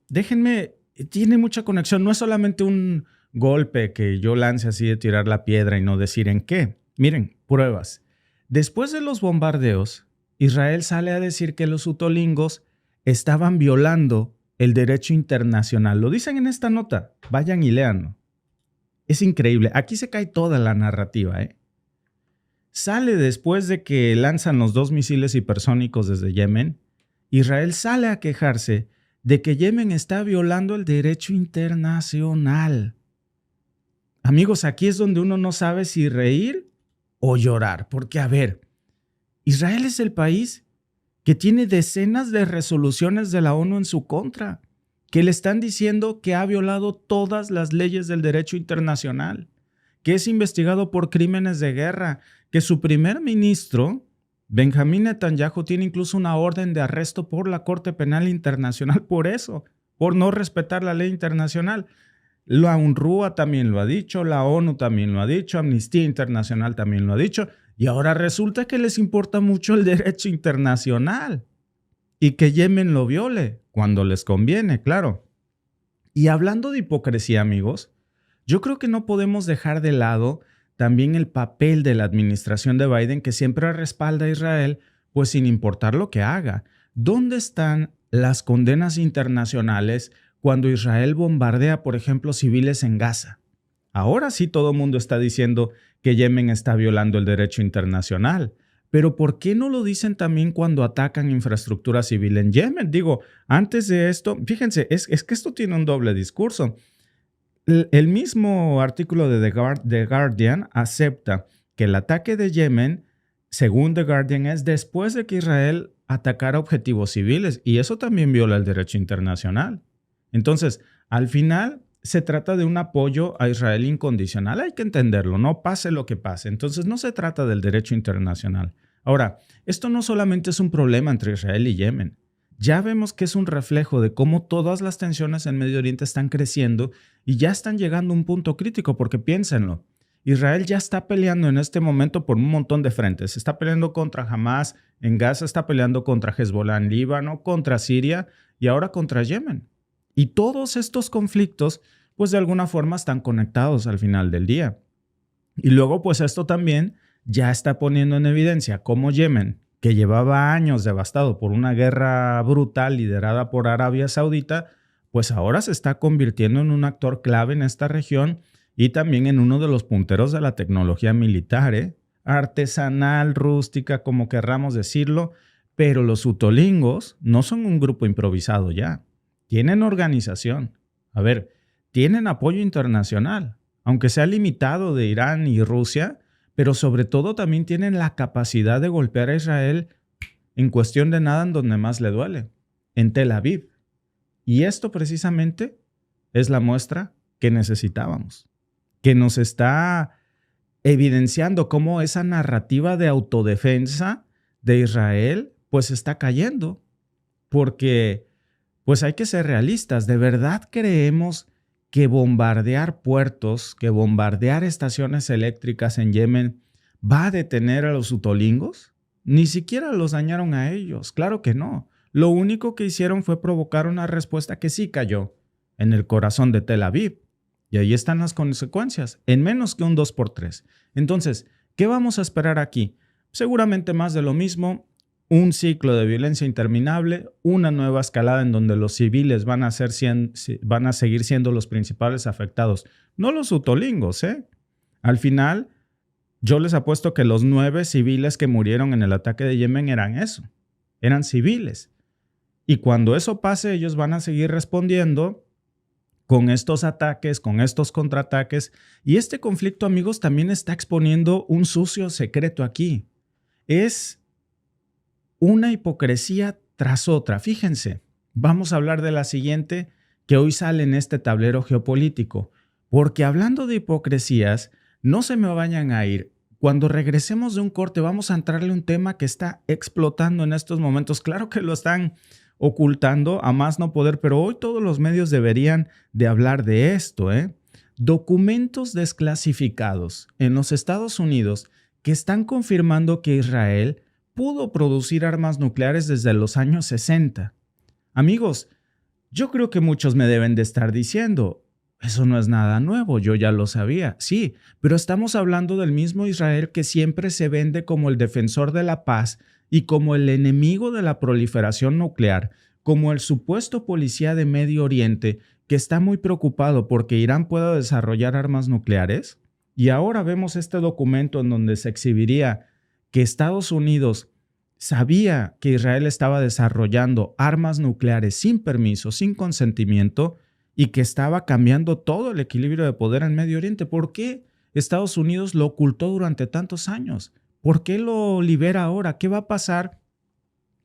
tiene mucha conexión. No es solamente un golpe que yo lance así de tirar la piedra y no decir en qué. Miren, pruebas. Después de los bombardeos, Israel sale a decir que los utolingos estaban violando el derecho internacional. Lo dicen en esta nota. Vayan y léanlo. Es increíble. Aquí se cae toda la narrativa, ¿eh? Sale después de que lanzan los 2 misiles hipersónicos desde Yemen. Israel sale a quejarse de que Yemen está violando el derecho internacional. Amigos, aquí es donde uno no sabe si reír o llorar. Porque, a ver, Israel es el país que tiene decenas de resoluciones de la ONU en su contra, que le están diciendo que ha violado todas las leyes del derecho internacional, que es investigado por crímenes de guerra, que su primer ministro, Benjamín Netanyahu, tiene incluso una orden de arresto por la Corte Penal Internacional por eso, por no respetar la ley internacional. La UNRWA también lo ha dicho, la ONU también lo ha dicho, Amnistía Internacional también lo ha dicho, y ahora resulta que les importa mucho el derecho internacional y que Yemen lo viole cuando les conviene, claro. Y hablando de hipocresía, amigos, yo creo que no podemos dejar de lado también el papel de la administración de Biden, que siempre respalda a Israel, pues sin importar lo que haga. ¿Dónde están las condenas internacionales cuando Israel bombardea, por ejemplo, civiles en Gaza? Ahora sí todo el mundo está diciendo que Yemen está violando el derecho internacional. Pero ¿por qué no lo dicen también cuando atacan infraestructura civil en Yemen? Antes de esto, fíjense, es que esto tiene un doble discurso. El mismo artículo de The Guardian acepta que el ataque de Yemen, según The Guardian, es después de que Israel atacara objetivos civiles, y eso también viola el derecho internacional. Entonces, al final se trata de un apoyo a Israel incondicional. Hay que entenderlo, no pase lo que pase. Entonces, no se trata del derecho internacional. Ahora, esto no solamente es un problema entre Israel y Yemen. Ya vemos que es un reflejo de cómo todas las tensiones en Medio Oriente están creciendo y ya están llegando a un punto crítico, porque piénsenlo. Israel ya está peleando en este momento por un montón de frentes. Está peleando contra Hamás en Gaza, está peleando contra Hezbollah en Líbano, contra Siria y ahora contra Yemen. Y todos estos conflictos, pues de alguna forma están conectados al final del día. Y luego, pues esto también ya está poniendo en evidencia cómo Yemen, que llevaba años devastado por una guerra brutal liderada por Arabia Saudita, pues ahora se está convirtiendo en un actor clave en esta región y también en uno de los punteros de la tecnología militar, artesanal, rústica, como querramos decirlo, pero los utolingos no son un grupo improvisado ya, tienen organización, a ver, tienen apoyo internacional, aunque sea limitado de Irán y Rusia, pero sobre todo también tienen la capacidad de golpear a Israel en cuestión de nada en donde más le duele, en Tel Aviv. Y esto precisamente es la muestra que necesitábamos, que nos está evidenciando cómo esa narrativa de autodefensa de Israel pues está cayendo, porque pues hay que ser realistas. ¿De verdad creemos que bombardear puertos, que bombardear estaciones eléctricas en Yemen va a detener a los utolingos? Ni siquiera los dañaron a ellos, claro que no. Lo único que hicieron fue provocar una respuesta que sí cayó en el corazón de Tel Aviv. Y ahí están las consecuencias, en menos que un 2x3. Entonces, ¿qué vamos a esperar aquí? Seguramente más de lo mismo, un ciclo de violencia interminable, una nueva escalada en donde los civiles van a seguir siendo los principales afectados. No los utolingos, ¿eh? Al final, yo les apuesto que los 9 civiles que murieron en el ataque de Yemen eran eso, eran civiles. Y cuando eso pase, ellos van a seguir respondiendo con estos ataques, con estos contraataques. Y este conflicto, amigos, también está exponiendo un sucio secreto aquí. Es una hipocresía tras otra. Fíjense, vamos a hablar de la siguiente que hoy sale en este tablero geopolítico. Porque hablando de hipocresías, no se me vayan a ir. Cuando regresemos de un corte vamos a entrarle a un tema que está explotando en estos momentos. Claro que lo están ocultando a más no poder, pero hoy todos los medios deberían de hablar de esto, Documentos desclasificados en los Estados Unidos que están confirmando que Israel pudo producir armas nucleares desde los años 60. Amigos, yo creo que muchos me deben de estar diciendo, eso no es nada nuevo, yo ya lo sabía. Sí, pero estamos hablando del mismo Israel que siempre se vende como el defensor de la paz y como el enemigo de la proliferación nuclear, como el supuesto policía de Medio Oriente que está muy preocupado porque Irán pueda desarrollar armas nucleares. Y ahora vemos este documento en donde se exhibiría que Estados Unidos sabía que Israel estaba desarrollando armas nucleares sin permiso, sin consentimiento, y que estaba cambiando todo el equilibrio de poder en Medio Oriente. ¿Por qué Estados Unidos lo ocultó durante tantos años? ¿Por qué lo libera ahora? ¿Qué va a pasar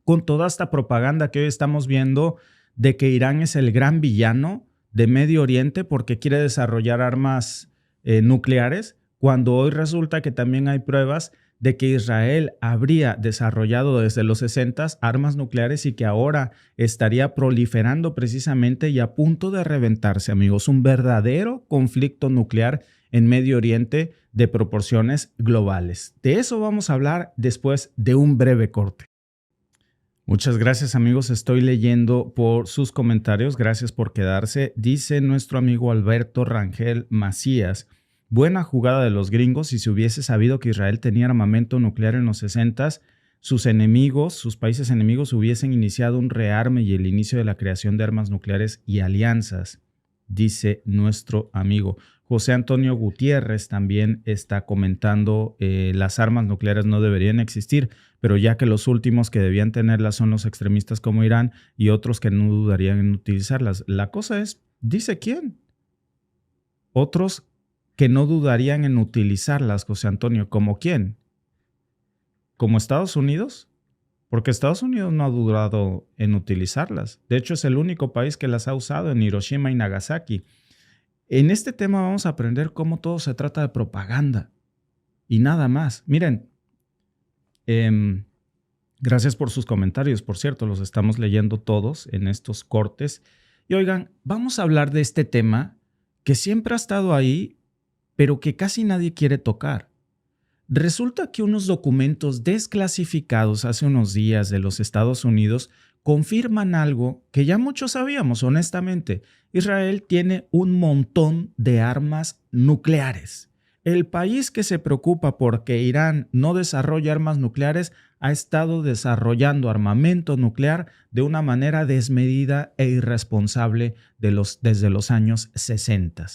con toda esta propaganda que hoy estamos viendo de que Irán es el gran villano de Medio Oriente porque quiere desarrollar armas nucleares, cuando hoy resulta que también hay pruebas de que Israel habría desarrollado desde los 60 armas nucleares y que ahora estaría proliferando precisamente y a punto de reventarse, amigos? Un verdadero conflicto nuclear en Medio Oriente de proporciones globales. De eso vamos a hablar después de un breve corte. Muchas gracias, amigos. Estoy leyendo por sus comentarios. Gracias por quedarse. Dice nuestro amigo Alberto Rangel Macías: buena jugada de los gringos. Si se hubiese sabido que Israel tenía armamento nuclear en los 60s, sus enemigos, sus países enemigos hubiesen iniciado un rearme y el inicio de la creación de armas nucleares y alianzas, dice nuestro amigo. José Antonio Gutiérrez también está comentando las armas nucleares no deberían existir, pero ya que los últimos que debían tenerlas son los extremistas como Irán y otros que no dudarían en utilizarlas. La cosa es, ¿dice quién? Otros que no dudarían en utilizarlas, José Antonio. ¿Como quién? ¿Como Estados Unidos? Porque Estados Unidos no ha dudado en utilizarlas. De hecho, es el único país que las ha usado en Hiroshima y Nagasaki. En este tema vamos a aprender cómo todo se trata de propaganda y nada más. Miren, gracias por sus comentarios. Por cierto, los estamos leyendo todos en estos cortes. Y oigan, vamos a hablar de este tema que siempre ha estado ahí, pero que casi nadie quiere tocar. Resulta que unos documentos desclasificados hace unos días de los Estados Unidos confirman algo que ya muchos sabíamos, honestamente. Israel tiene un montón de armas nucleares. El país que se preocupa porque Irán no desarrolle armas nucleares ha estado desarrollando armamento nuclear de una manera desmedida e irresponsable desde los años 60.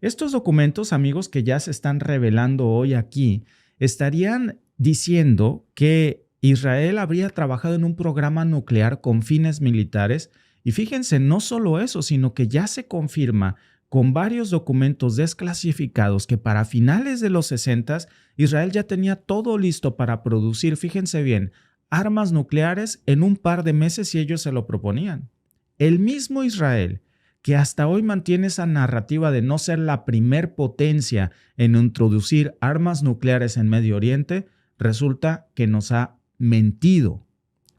Estos documentos, amigos, que ya se están revelando hoy aquí, estarían diciendo que Israel habría trabajado en un programa nuclear con fines militares y fíjense, no solo eso, sino que ya se confirma con varios documentos desclasificados que para finales de los 60 Israel ya tenía todo listo para producir, fíjense bien, armas nucleares en un par de meses si ellos se lo proponían. El mismo Israel, que hasta hoy mantiene esa narrativa de no ser la primer potencia en introducir armas nucleares en Medio Oriente, resulta que nos ha mentido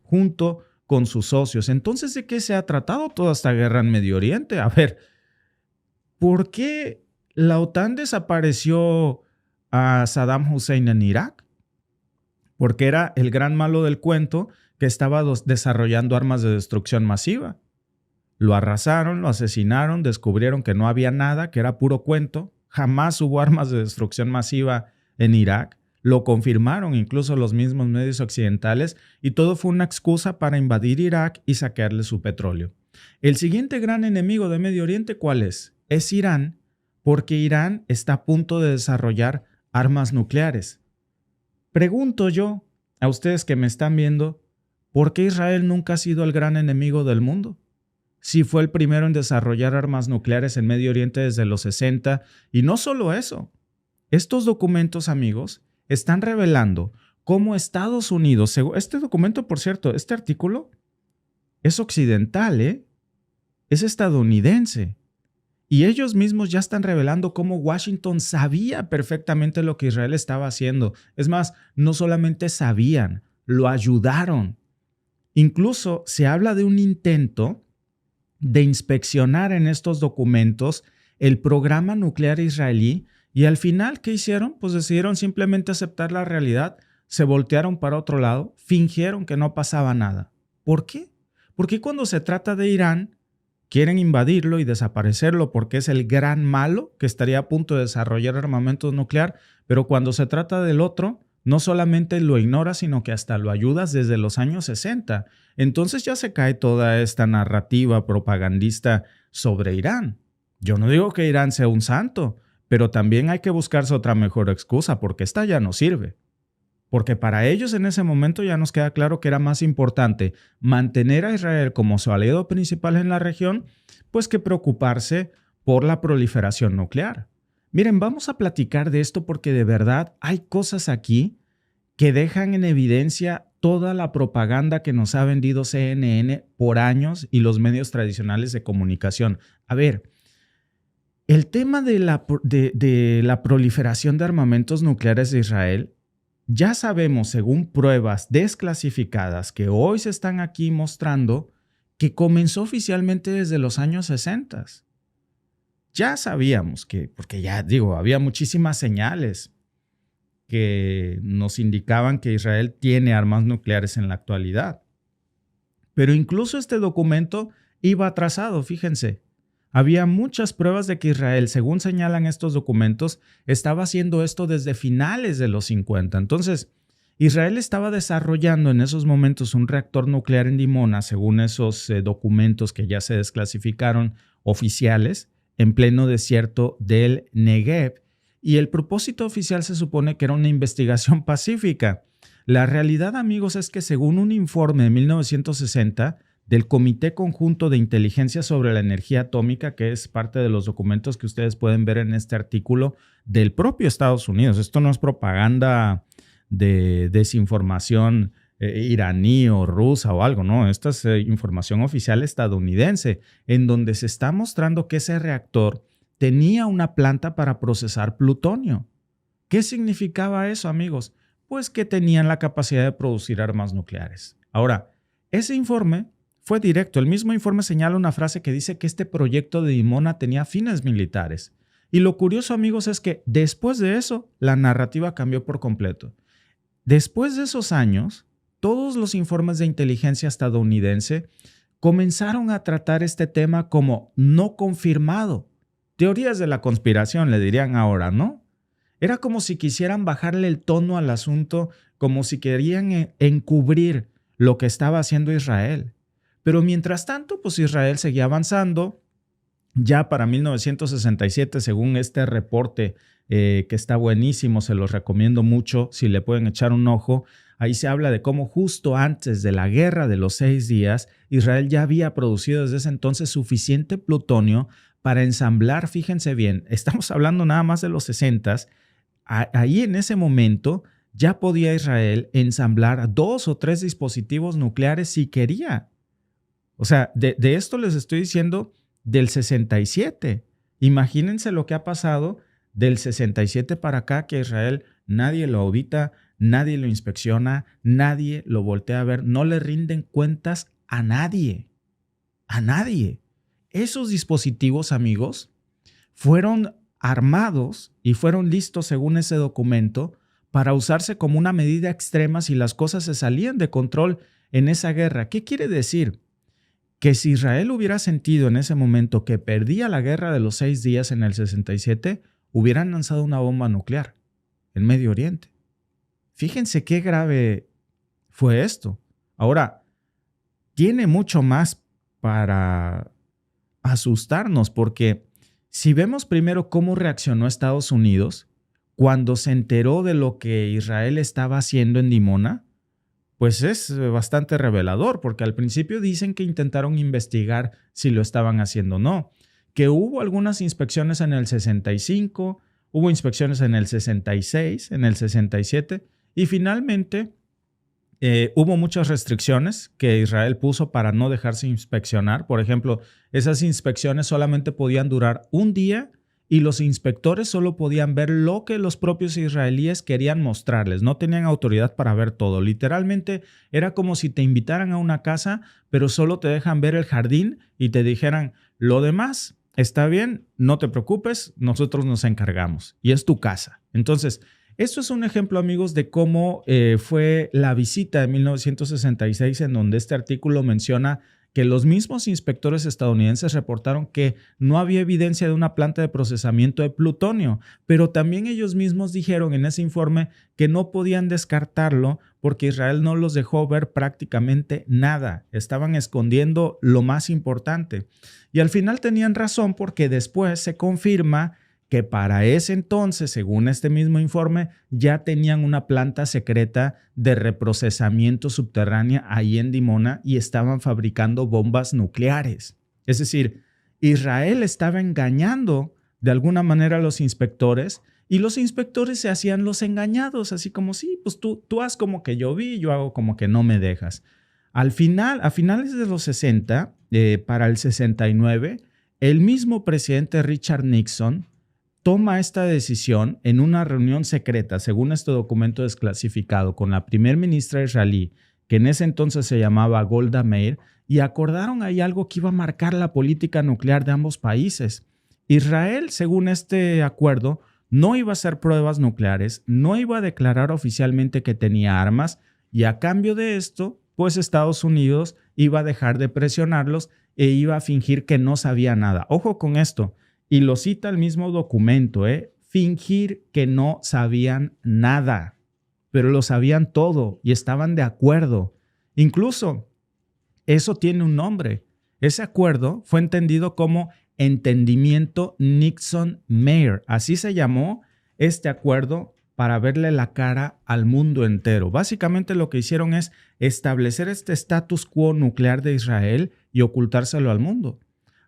junto con sus socios. Entonces, ¿de qué se ha tratado toda esta guerra en Medio Oriente? A ver, ¿por qué la OTAN desapareció a Saddam Hussein en Irak? Porque era el gran malo del cuento que estaba desarrollando armas de destrucción masiva. Lo arrasaron, lo asesinaron, descubrieron que no había nada, que era puro cuento. Jamás hubo armas de destrucción masiva en Irak. Lo confirmaron incluso los mismos medios occidentales y todo fue una excusa para invadir Irak y saquearle su petróleo. El siguiente gran enemigo de Medio Oriente, ¿cuál es? Es Irán, porque Irán está a punto de desarrollar armas nucleares. Pregunto yo a ustedes que me están viendo, ¿por qué Israel nunca ha sido el gran enemigo del mundo? Si fue el primero en desarrollar armas nucleares en Medio Oriente desde los 60, y no solo eso. Estos documentos, amigos, están revelando cómo Estados Unidos, este documento, por cierto, este artículo es occidental, es estadounidense. Y ellos mismos ya están revelando cómo Washington sabía perfectamente lo que Israel estaba haciendo. Es más, no solamente sabían, lo ayudaron. Incluso se habla de un intento de inspeccionar en estos documentos el programa nuclear israelí y al final, ¿qué hicieron? Pues decidieron simplemente aceptar la realidad, se voltearon para otro lado, fingieron que no pasaba nada. ¿Por qué? Porque cuando se trata de Irán, quieren invadirlo y desaparecerlo porque es el gran malo que estaría a punto de desarrollar armamento nuclear, pero cuando se trata del otro, no solamente lo ignoras, sino que hasta lo ayudas desde los años 60. Entonces ya se cae toda esta narrativa propagandista sobre Irán. Yo no digo que Irán sea un santo, pero también hay que buscarse otra mejor excusa porque esta ya no sirve. Porque para ellos en ese momento ya nos queda claro que era más importante mantener a Israel como su aliado principal en la región, pues que preocuparse por la proliferación nuclear. Miren, vamos a platicar de esto porque de verdad hay cosas aquí que dejan en evidencia toda la propaganda que nos ha vendido CNN por años y los medios tradicionales de comunicación. A ver, el tema de la proliferación de armamentos nucleares de Israel, ya sabemos, según pruebas desclasificadas que hoy se están aquí mostrando, que comenzó oficialmente desde los años 60. Ya sabíamos que, porque ya digo, había muchísimas señales que nos indicaban que Israel tiene armas nucleares en la actualidad. Pero incluso este documento iba atrasado, fíjense. Había muchas pruebas de que Israel, según señalan estos documentos, estaba haciendo esto desde finales de los 50. Entonces, Israel estaba desarrollando en esos momentos un reactor nuclear en Dimona, según esos documentos que ya se desclasificaron oficiales, en pleno desierto del Negev. Y el propósito oficial se supone que era una investigación pacífica. La realidad, amigos, es que según un informe de 1960 del Comité Conjunto de Inteligencia sobre la Energía Atómica, que es parte de los documentos que ustedes pueden ver en este artículo del propio Estados Unidos, esto no es propaganda de desinformación iraní o rusa o algo, no, esta es información oficial estadounidense, en donde se está mostrando que ese reactor tenía una planta para procesar plutonio. ¿Qué significaba eso, amigos? Pues que tenían la capacidad de producir armas nucleares. Ahora, ese informe fue directo. El mismo informe señala una frase que dice que este proyecto de Dimona tenía fines militares. Y lo curioso, amigos, es que después de eso, la narrativa cambió por completo. Después de esos años, todos los informes de inteligencia estadounidense comenzaron a tratar este tema como no confirmado. Teorías de la conspiración, le dirían ahora, ¿no? Era como si quisieran bajarle el tono al asunto, como si querían encubrir lo que estaba haciendo Israel. Pero mientras tanto, pues Israel seguía avanzando. Ya para 1967, según este reporte que está buenísimo, se los recomiendo mucho si le pueden echar un ojo, ahí se habla de cómo justo antes de la Guerra de los 6 días, Israel ya había producido desde ese entonces suficiente plutonio para ensamblar, fíjense bien, estamos hablando nada más de los 60s, ahí en ese momento ya podía Israel ensamblar 2 o 3 dispositivos nucleares si quería. O sea, de esto les estoy diciendo del 67. Imagínense lo que ha pasado del 67 para acá, que Israel nadie lo audita, nadie lo inspecciona, nadie lo voltea a ver, no le rinden cuentas a nadie. A nadie. Esos dispositivos, amigos, fueron armados y fueron listos según ese documento para usarse como una medida extrema si las cosas se salían de control en esa guerra. ¿Qué quiere decir? Que si Israel hubiera sentido en ese momento que perdía la guerra de los 6 días en el 67, hubieran lanzado una bomba nuclear en Medio Oriente. Fíjense qué grave fue esto. Ahora, tiene mucho más para asustarnos, porque si vemos primero cómo reaccionó Estados Unidos cuando se enteró de lo que Israel estaba haciendo en Dimona, pues es bastante revelador, porque al principio dicen que intentaron investigar si lo estaban haciendo o no, que hubo algunas inspecciones en el 65, hubo inspecciones en el 66, en el 67, y finalmente hubo muchas restricciones que Israel puso para no dejarse inspeccionar. Por ejemplo, esas inspecciones solamente podían durar un día y los inspectores solo podían ver lo que los propios israelíes querían mostrarles. No tenían autoridad para ver todo. Literalmente era como si te invitaran a una casa, pero solo te dejan ver el jardín y te dijeran, lo demás está bien, no te preocupes, nosotros nos encargamos. Y es tu casa. Entonces, esto es un ejemplo, amigos, de cómo fue la visita de 1966, en donde este artículo menciona que los mismos inspectores estadounidenses reportaron que no había evidencia de una planta de procesamiento de plutonio, pero también ellos mismos dijeron en ese informe que no podían descartarlo porque Israel no los dejó ver prácticamente nada. Estaban escondiendo lo más importante. Y al final tenían razón, porque después se confirma que para ese entonces, según este mismo informe, ya tenían una planta secreta de reprocesamiento subterránea ahí en Dimona y estaban fabricando bombas nucleares. Es decir, Israel estaba engañando de alguna manera a los inspectores y los inspectores se hacían los engañados, así como, sí, pues tú haz como que yo vi, yo hago como que no me dejas. Al final, a finales de los 60, para el 69, el mismo presidente Richard Nixon toma esta decisión en una reunión secreta, según este documento desclasificado, con la primer ministra israelí, que en ese entonces se llamaba Golda Meir, y acordaron ahí algo que iba a marcar la política nuclear de ambos países. Israel, según este acuerdo, no iba a hacer pruebas nucleares, no iba a declarar oficialmente que tenía armas, y a cambio de esto, pues Estados Unidos iba a dejar de presionarlos e iba a fingir que no sabía nada. Ojo con esto. Y lo cita el mismo documento, fingir que no sabían nada, pero lo sabían todo y estaban de acuerdo. Incluso eso tiene un nombre. Ese acuerdo fue entendido como Entendimiento Nixon-Meir. Así se llamó este acuerdo para verle la cara al mundo entero. Básicamente lo que hicieron es establecer este status quo nuclear de Israel y ocultárselo al mundo.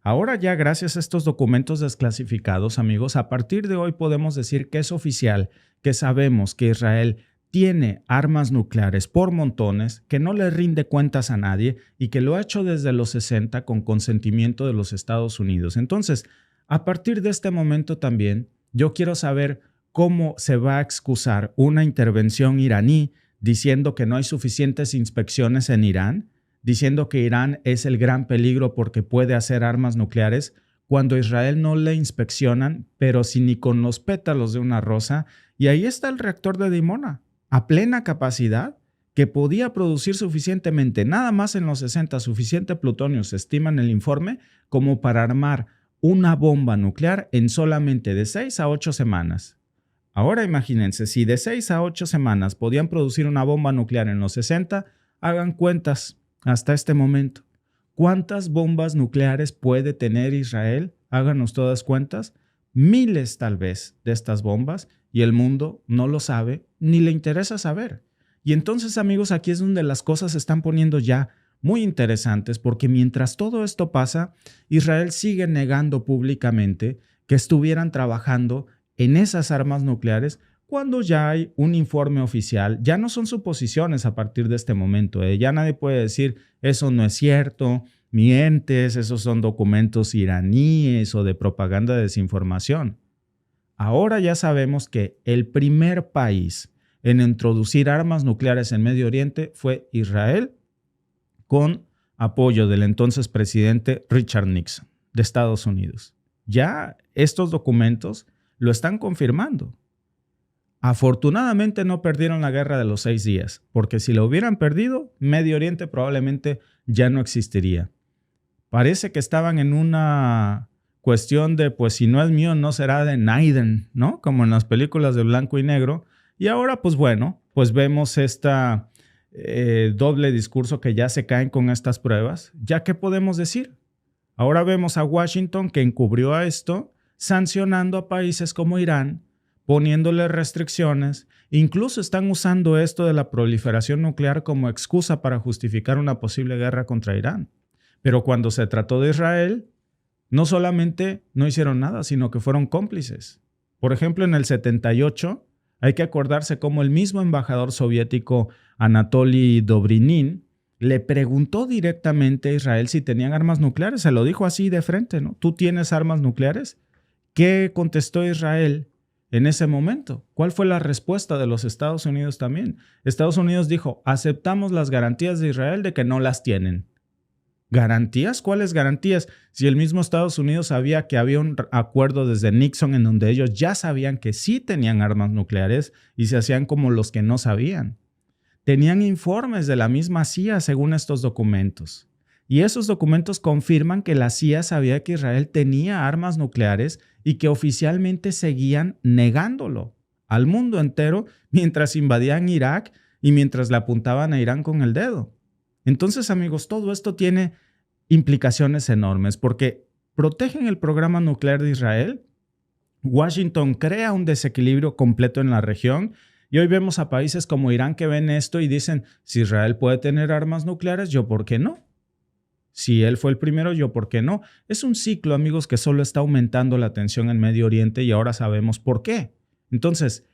Ahora ya, gracias a estos documentos desclasificados, amigos, a partir de hoy podemos decir que es oficial, que sabemos que Israel tiene armas nucleares por montones, que no le rinde cuentas a nadie y que lo ha hecho desde los 60 con consentimiento de los Estados Unidos. Entonces, a partir de este momento también, yo quiero saber cómo se va a excusar una intervención iraní diciendo que no hay suficientes inspecciones en Irán, diciendo que Irán es el gran peligro porque puede hacer armas nucleares, cuando Israel no le inspeccionan, pero si ni con los pétalos de una rosa. Y ahí está el reactor de Dimona, a plena capacidad, que podía producir suficientemente, nada más en los 60, suficiente plutonio, se estima en el informe, como para armar una bomba nuclear en solamente de 6 a 8 semanas. Ahora imagínense, si de 6 a 8 semanas podían producir una bomba nuclear en los 60, hagan cuentas hasta este momento. ¿Cuántas bombas nucleares puede tener Israel? Háganos todas cuentas. Miles tal vez de estas bombas y el mundo no lo sabe ni le interesa saber. Y entonces, amigos, aquí es donde las cosas se están poniendo ya muy interesantes, porque mientras todo esto pasa, Israel sigue negando públicamente que estuvieran trabajando en esas armas nucleares cuando ya hay un informe oficial. Ya no son suposiciones a partir de este momento. Ya nadie puede decir, eso no es cierto, mientes, esos son documentos iraníes o de propaganda de desinformación. Ahora ya sabemos que el primer país en introducir armas nucleares en Medio Oriente fue Israel, con apoyo del entonces presidente Richard Nixon de Estados Unidos. Ya estos documentos lo están confirmando. Afortunadamente no perdieron la guerra de los 6 días, porque si lo hubieran perdido, Medio Oriente probablemente ya no existiría. Parece que estaban en una cuestión de, pues si no es mío, no será de Naiden, ¿no? Como en las películas de blanco y negro. Y ahora, pues bueno, pues vemos esta doble discurso que ya se caen con estas pruebas. ¿Ya qué podemos decir? Ahora vemos a Washington que encubrió a esto, sancionando a países como Irán, poniéndole restricciones. Incluso están usando esto de la proliferación nuclear como excusa para justificar una posible guerra contra Irán. Pero cuando se trató de Israel, no solamente no hicieron nada, sino que fueron cómplices. Por ejemplo, en el 78, hay que acordarse cómo el mismo embajador soviético Anatoly Dobrinin le preguntó directamente a Israel si tenían armas nucleares. Se lo dijo así de frente, ¿no? ¿Tú tienes armas nucleares? ¿Qué contestó Israel en ese momento? ¿Cuál fue la respuesta de los Estados Unidos también? Estados Unidos dijo, aceptamos las garantías de Israel de que no las tienen. ¿Garantías? ¿Cuáles garantías? Si el mismo Estados Unidos sabía que había un acuerdo desde Nixon en donde ellos ya sabían que sí tenían armas nucleares y se hacían como los que no sabían. Tenían informes de la misma CIA según estos documentos. Y esos documentos confirman que la CIA sabía que Israel tenía armas nucleares y que oficialmente seguían negándolo al mundo entero mientras invadían Irak y mientras le apuntaban a Irán con el dedo. Entonces, amigos, todo esto tiene implicaciones enormes porque protegen el programa nuclear de Israel. Washington crea un desequilibrio completo en la región y hoy vemos a países como Irán que ven esto y dicen, si Israel puede tener armas nucleares, ¿yo por qué no? Si él fue el primero, ¿yo por qué no? Es un ciclo, amigos, que solo está aumentando la tensión en Medio Oriente y ahora sabemos por qué. Entonces,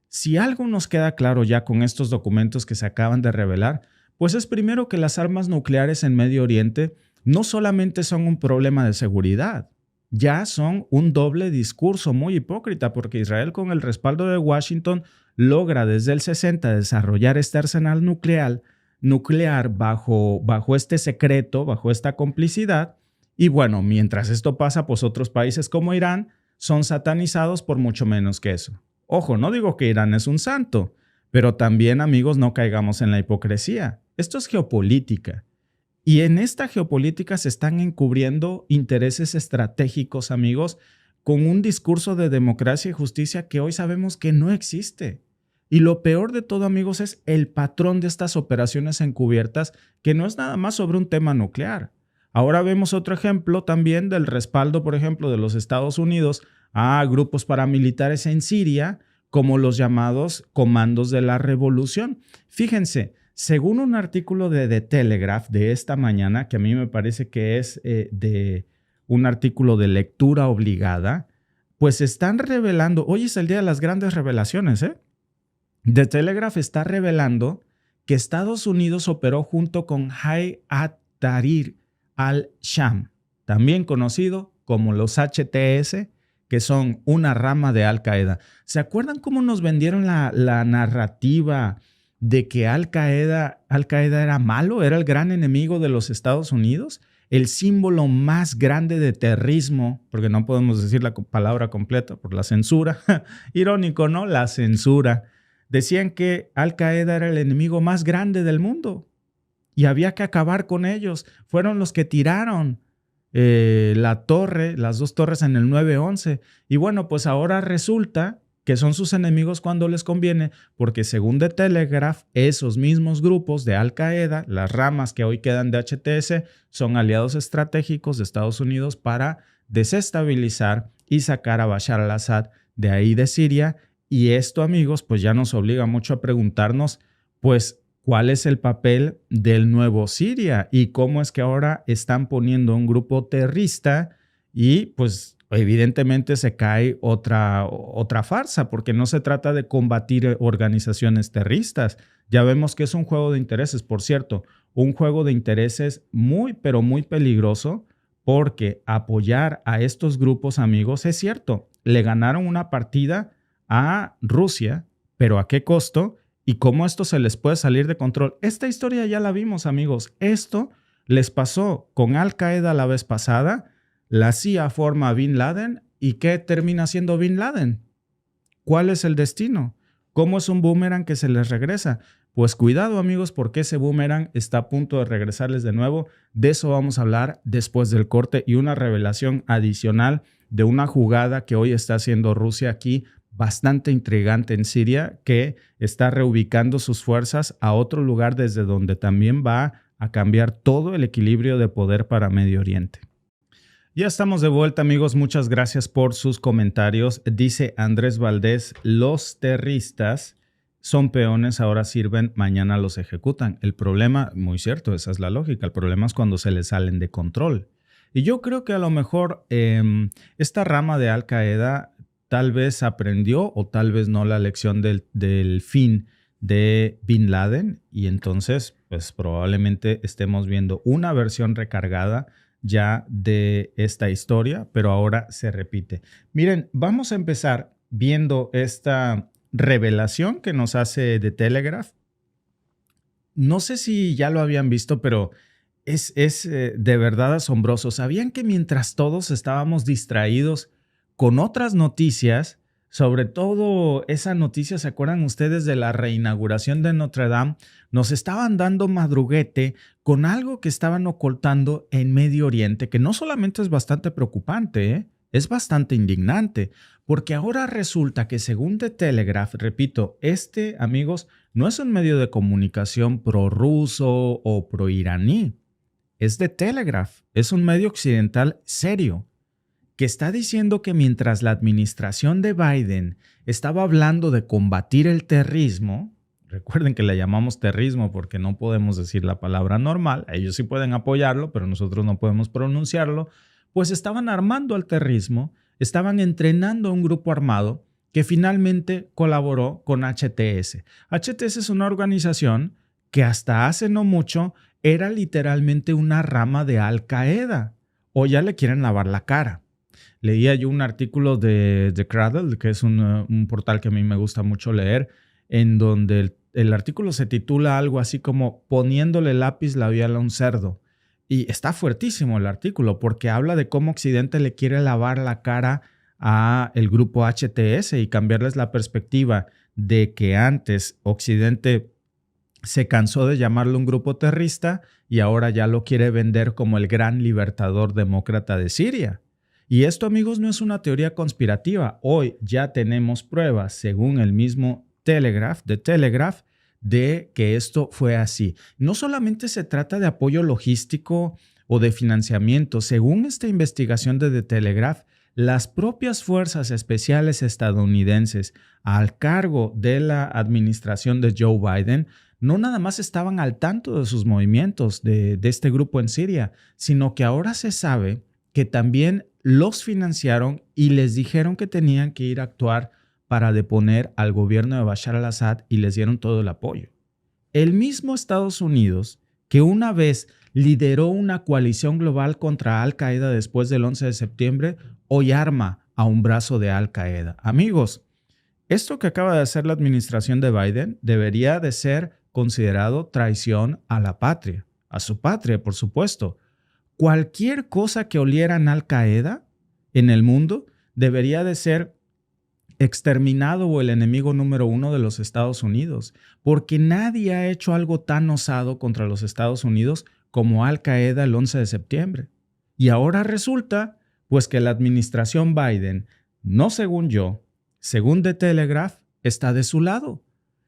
si algo nos queda claro ya con estos documentos que se acaban de revelar, pues es primero que las armas nucleares en Medio Oriente no solamente son un problema de seguridad, ya son un doble discurso muy hipócrita, porque Israel con el respaldo de Washington logra desde el 60 desarrollar este arsenal nuclear bajo este secreto, bajo esta complicidad. Y bueno, mientras esto pasa, pues otros países como Irán son satanizados por mucho menos que eso. Ojo, no digo que Irán es un santo, pero también, amigos, no caigamos en la hipocresía. Esto es geopolítica. Y en esta geopolítica se están encubriendo intereses estratégicos, amigos, con un discurso de democracia y justicia que hoy sabemos que no existe. Y lo peor de todo, amigos, es el patrón de estas operaciones encubiertas, que no es nada más sobre un tema nuclear. Ahora vemos otro ejemplo también del respaldo, por ejemplo, de los Estados Unidos a grupos paramilitares en Siria, como los llamados Comandos de la Revolución. Fíjense, según un artículo de The Telegraph de esta mañana, que a mí me parece que es de un artículo de lectura obligada, pues están revelando, hoy es el día de las grandes revelaciones, The Telegraph está revelando que Estados Unidos operó junto con Hayat Tahrir al-Sham, también conocido como los HTS, que son una rama de Al-Qaeda. ¿Se acuerdan cómo nos vendieron la narrativa de que Al-Qaeda era malo, era el gran enemigo de los Estados Unidos? El símbolo más grande de terrorismo, porque no podemos decir la palabra completa por la censura. Irónico, ¿no? La censura. Decían que Al-Qaeda era el enemigo más grande del mundo y había que acabar con ellos. Fueron los que tiraron las 2 torres en el 9/11. Y bueno, pues ahora resulta que son sus enemigos cuando les conviene, porque según The Telegraph, esos mismos grupos de Al Qaeda, las ramas que hoy quedan de HTS, son aliados estratégicos de Estados Unidos para desestabilizar y sacar a Bashar al-Assad de ahí de Siria. Y esto, amigos, pues ya nos obliga mucho a preguntarnos, pues, ¿cuál es el papel del nuevo Siria? Y cómo es que ahora están poniendo un grupo terrorista y, pues, evidentemente se cae otra farsa, porque no se trata de combatir organizaciones terroristas. Ya vemos que es un juego de intereses, por cierto, un juego de intereses muy, pero muy peligroso, porque apoyar a estos grupos, amigos, es cierto, le ganaron una partida a Rusia, pero ¿a qué costo? Y cómo esto se les puede salir de control. Esta historia ya la vimos, amigos. Esto les pasó con Al Qaeda la vez pasada. La CIA forma a Bin Laden. ¿Y qué termina siendo Bin Laden? ¿Cuál es el destino? ¿Cómo es un boomerang que se les regresa? Pues cuidado, amigos, porque ese boomerang está a punto de regresarles de nuevo. De eso vamos a hablar después del corte y una revelación adicional de una jugada que hoy está haciendo Rusia aquí, bastante intrigante en Siria, que está reubicando sus fuerzas a otro lugar desde donde también va a cambiar todo el equilibrio de poder para Medio Oriente. Ya estamos de vuelta, amigos. Muchas gracias por sus comentarios. Dice Andrés Valdés, los terroristas son peones, ahora sirven, mañana los ejecutan. El problema, muy cierto, esa es la lógica, el problema es cuando se les salen de control. Y yo creo que a lo mejor esta rama de Al Qaeda tal vez aprendió o tal vez no la lección del fin de Bin Laden, y entonces pues probablemente estemos viendo una versión recargada ya de esta historia, pero ahora se repite. Miren, vamos a empezar viendo esta revelación que nos hace The Telegraph. No sé si ya lo habían visto, pero es de verdad asombroso. ¿Sabían que mientras todos estábamos distraídos con otras noticias, sobre todo esa noticia, ¿se acuerdan ustedes de la reinauguración de Notre Dame? Nos estaban dando madruguete con algo que estaban ocultando en Medio Oriente, que no solamente es bastante preocupante, es bastante indignante, porque ahora resulta que según The Telegraph, repito, amigos, no es un medio de comunicación prorruso o proiraní, es The Telegraph, es un medio occidental serio, que está diciendo que mientras la administración de Biden estaba hablando de combatir el terrorismo, recuerden que le llamamos terrorismo porque no podemos decir la palabra normal, ellos sí pueden apoyarlo, pero nosotros no podemos pronunciarlo, pues estaban armando al terrorismo, estaban entrenando a un grupo armado que finalmente colaboró con HTS. HTS es una organización que hasta hace no mucho era literalmente una rama de Al Qaeda, o ya le quieren lavar la cara. Leía yo un artículo de The Cradle, que es un portal que a mí me gusta mucho leer, en donde el artículo se titula algo así como poniéndole lápiz labial a un cerdo. Y está fuertísimo el artículo porque habla de cómo Occidente le quiere lavar la cara a el grupo HTS y cambiarles la perspectiva de que antes Occidente se cansó de llamarlo un grupo terrorista y ahora ya lo quiere vender como el gran libertador demócrata de Siria. Y esto, amigos, no es una teoría conspirativa. Hoy ya tenemos pruebas, según el mismo Telegraph, The Telegraph, de que esto fue así. No solamente se trata de apoyo logístico o de financiamiento. Según esta investigación de The Telegraph, las propias fuerzas especiales estadounidenses al cargo de la administración de Joe Biden no nada más estaban al tanto de sus movimientos de este grupo en Siria, sino que ahora se sabe que también los financiaron y les dijeron que tenían que ir a actuar para deponer al gobierno de Bashar al-Assad y les dieron todo el apoyo. El mismo Estados Unidos, que una vez lideró una coalición global contra Al Qaeda después del 11 de septiembre, hoy arma a un brazo de Al Qaeda. Amigos, esto que acaba de hacer la administración de Biden debería de ser considerado traición a la patria, a su patria, por supuesto. Cualquier cosa que olieran Al Qaeda en el mundo debería de ser exterminado o el enemigo número uno de los Estados Unidos, porque nadie ha hecho algo tan osado contra los Estados Unidos como Al Qaeda el 11 de septiembre. Y ahora resulta, pues, que la administración Biden, no según yo, según The Telegraph, está de su lado.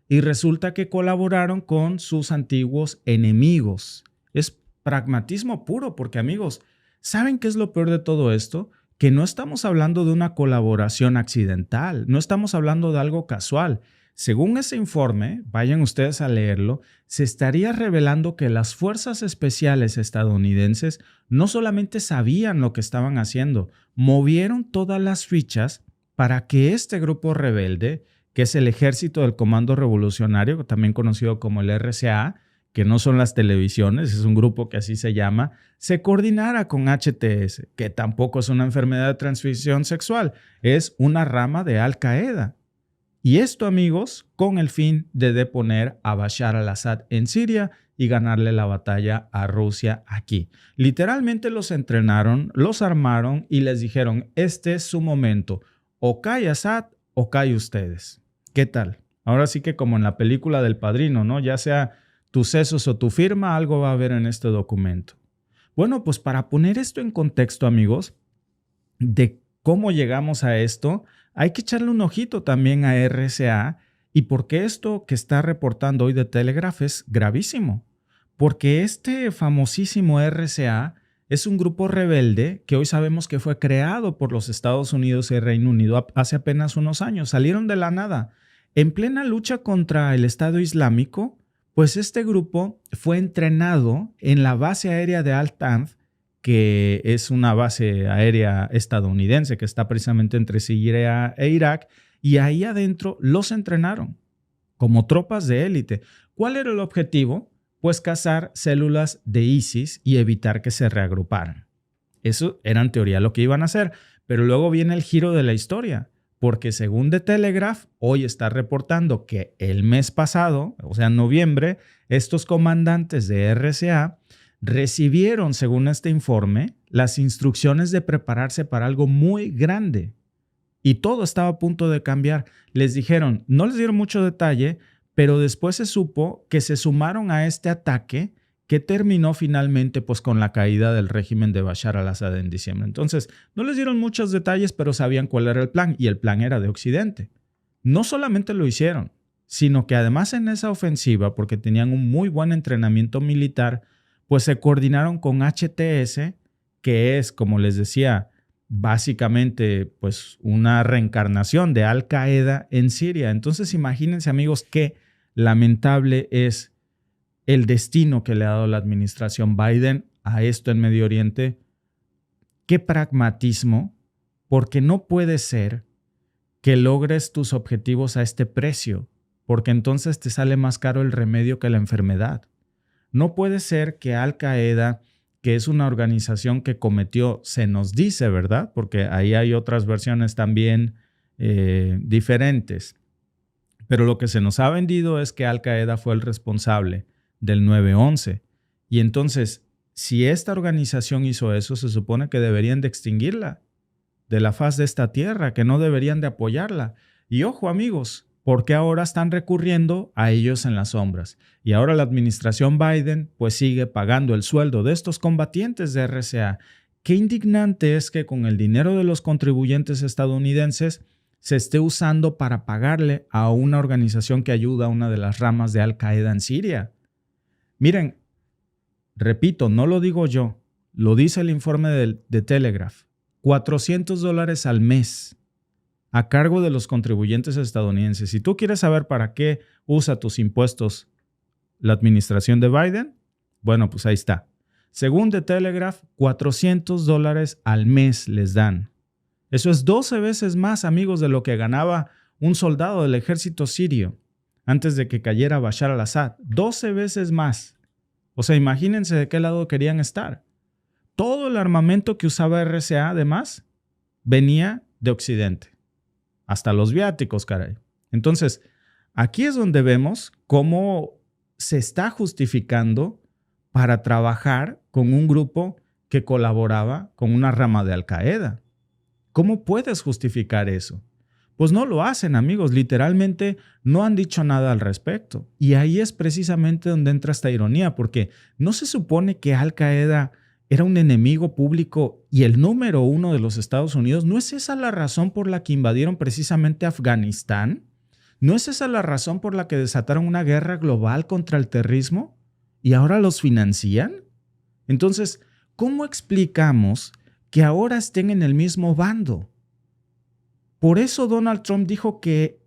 Y resulta que colaboraron con sus antiguos enemigos. Es pragmatismo puro, porque amigos, ¿saben qué es lo peor de todo esto? Que no estamos hablando de una colaboración accidental, no estamos hablando de algo casual. Según ese informe, vayan ustedes a leerlo, se estaría revelando que las fuerzas especiales estadounidenses no solamente sabían lo que estaban haciendo, movieron todas las fichas para que este grupo rebelde, que es el Ejército del Comando Revolucionario, también conocido como el RCA, que no son las televisiones, es un grupo que así se llama, se coordinara con HTS, que tampoco es una enfermedad de transmisión sexual, es una rama de Al Qaeda. Y esto, amigos, con el fin de deponer a Bashar al-Assad en Siria y ganarle la batalla a Rusia aquí. Literalmente los entrenaron, los armaron y les dijeron, este es su momento, o cae Assad o cae ustedes. ¿Qué tal? Ahora sí que como en la película del Padrino, ¿no? Ya sea tus sesos o tu firma, algo va a haber en este documento. Bueno, pues para poner esto en contexto, amigos, de cómo llegamos a esto, hay que echarle un ojito también a RCA y porque esto que está reportando hoy The Telegraph es gravísimo. Porque este famosísimo RCA es un grupo rebelde que hoy sabemos que fue creado por los Estados Unidos y el Reino Unido hace apenas unos años. Salieron de la nada. En plena lucha contra el Estado Islámico, pues este grupo fue entrenado en la base aérea de Al-Tanf, que es una base aérea estadounidense que está precisamente entre Siria e Irak, y ahí adentro los entrenaron como tropas de élite. ¿Cuál era el objetivo? Pues cazar células de ISIS y evitar que se reagruparan. Eso era en teoría lo que iban a hacer, pero luego viene el giro de la historia. Porque según The Telegraph, hoy está reportando que el mes pasado, o sea, en noviembre, estos comandantes de RCA recibieron, según este informe, las instrucciones de prepararse para algo muy grande. Y todo estaba a punto de cambiar. Les dijeron, no les dieron mucho detalle, pero después se supo que se sumaron a este ataque que terminó finalmente pues, con la caída del régimen de Bashar al-Assad en diciembre. Entonces, no les dieron muchos detalles, pero sabían cuál era el plan, y el plan era de Occidente. No solamente lo hicieron, sino que además en esa ofensiva, porque tenían un muy buen entrenamiento militar, pues se coordinaron con HTS, que es, como les decía, básicamente pues, una reencarnación de Al Qaeda en Siria. Entonces, imagínense, amigos, qué lamentable es el destino que le ha dado la administración Biden a esto en Medio Oriente. Qué pragmatismo, porque no puede ser que logres tus objetivos a este precio, porque entonces te sale más caro el remedio que la enfermedad. No puede ser que Al Qaeda, que es una organización que cometió, se nos dice, ¿verdad? Porque ahí hay otras versiones también diferentes. Pero lo que se nos ha vendido es que Al Qaeda fue el responsable del 9/11. Y entonces, si esta organización hizo eso, se supone que deberían de extinguirla de la faz de esta tierra, que no deberían de apoyarla. Y ojo, amigos, porque ahora están recurriendo a ellos en las sombras. Y ahora la administración Biden pues sigue pagando el sueldo de estos combatientes de RCA. Qué indignante es que con el dinero de los contribuyentes estadounidenses se esté usando para pagarle a una organización que ayuda a una de las ramas de Al Qaeda en Siria. Miren, repito, no lo digo yo, lo dice el informe de Telegraph. $400 al mes a cargo de los contribuyentes estadounidenses. Si tú quieres saber para qué usa tus impuestos la administración de Biden, bueno, pues ahí está. Según The Telegraph, $400 al mes les dan. Eso es 12 veces más, amigos, de lo que ganaba un soldado del ejército sirio antes de que cayera Bashar al-Assad. 12 veces más. O sea, imagínense de qué lado querían estar. Todo el armamento que usaba RCA, además, venía de Occidente. Hasta los viáticos, caray. Entonces, aquí es donde vemos cómo se está justificando para trabajar con un grupo que colaboraba con una rama de Al Qaeda. ¿Cómo puedes justificar eso? Pues no lo hacen, amigos. Literalmente no han dicho nada al respecto. Y ahí es precisamente donde entra esta ironía, porque no se supone que Al Qaeda era un enemigo público y el número uno de los Estados Unidos. ¿No es esa la razón por la que invadieron precisamente Afganistán? ¿No es esa la razón por la que desataron una guerra global contra el terrorismo y ahora los financian? Entonces, ¿cómo explicamos que ahora estén en el mismo bando? Por eso Donald Trump dijo que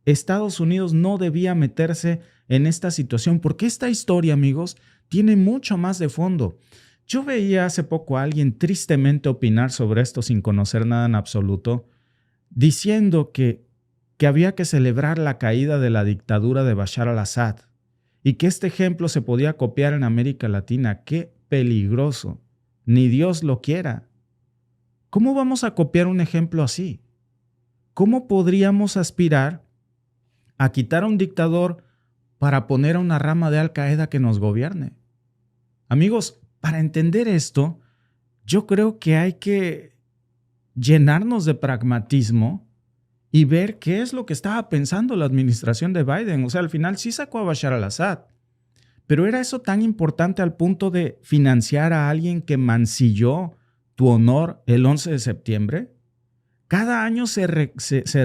Estados Unidos no debía meterse en esta situación, porque esta historia, amigos, tiene mucho más de fondo. Yo veía hace poco a alguien tristemente opinar sobre esto sin conocer nada en absoluto, diciendo que había que celebrar la caída de la dictadura de Bashar al-Assad y que este ejemplo se podía copiar en América Latina. ¡Qué peligroso! Ni Dios lo quiera. ¿Cómo vamos a copiar un ejemplo así? ¿Cómo podríamos aspirar a quitar a un dictador para poner a una rama de Al-Qaeda que nos gobierne? Amigos, para entender esto, yo creo que hay que llenarnos de pragmatismo y ver qué es lo que estaba pensando la administración de Biden. O sea, al final sí sacó a Bashar al-Assad, pero ¿era eso tan importante al punto de financiar a alguien que mancilló tu honor el 11 de septiembre? Cada año se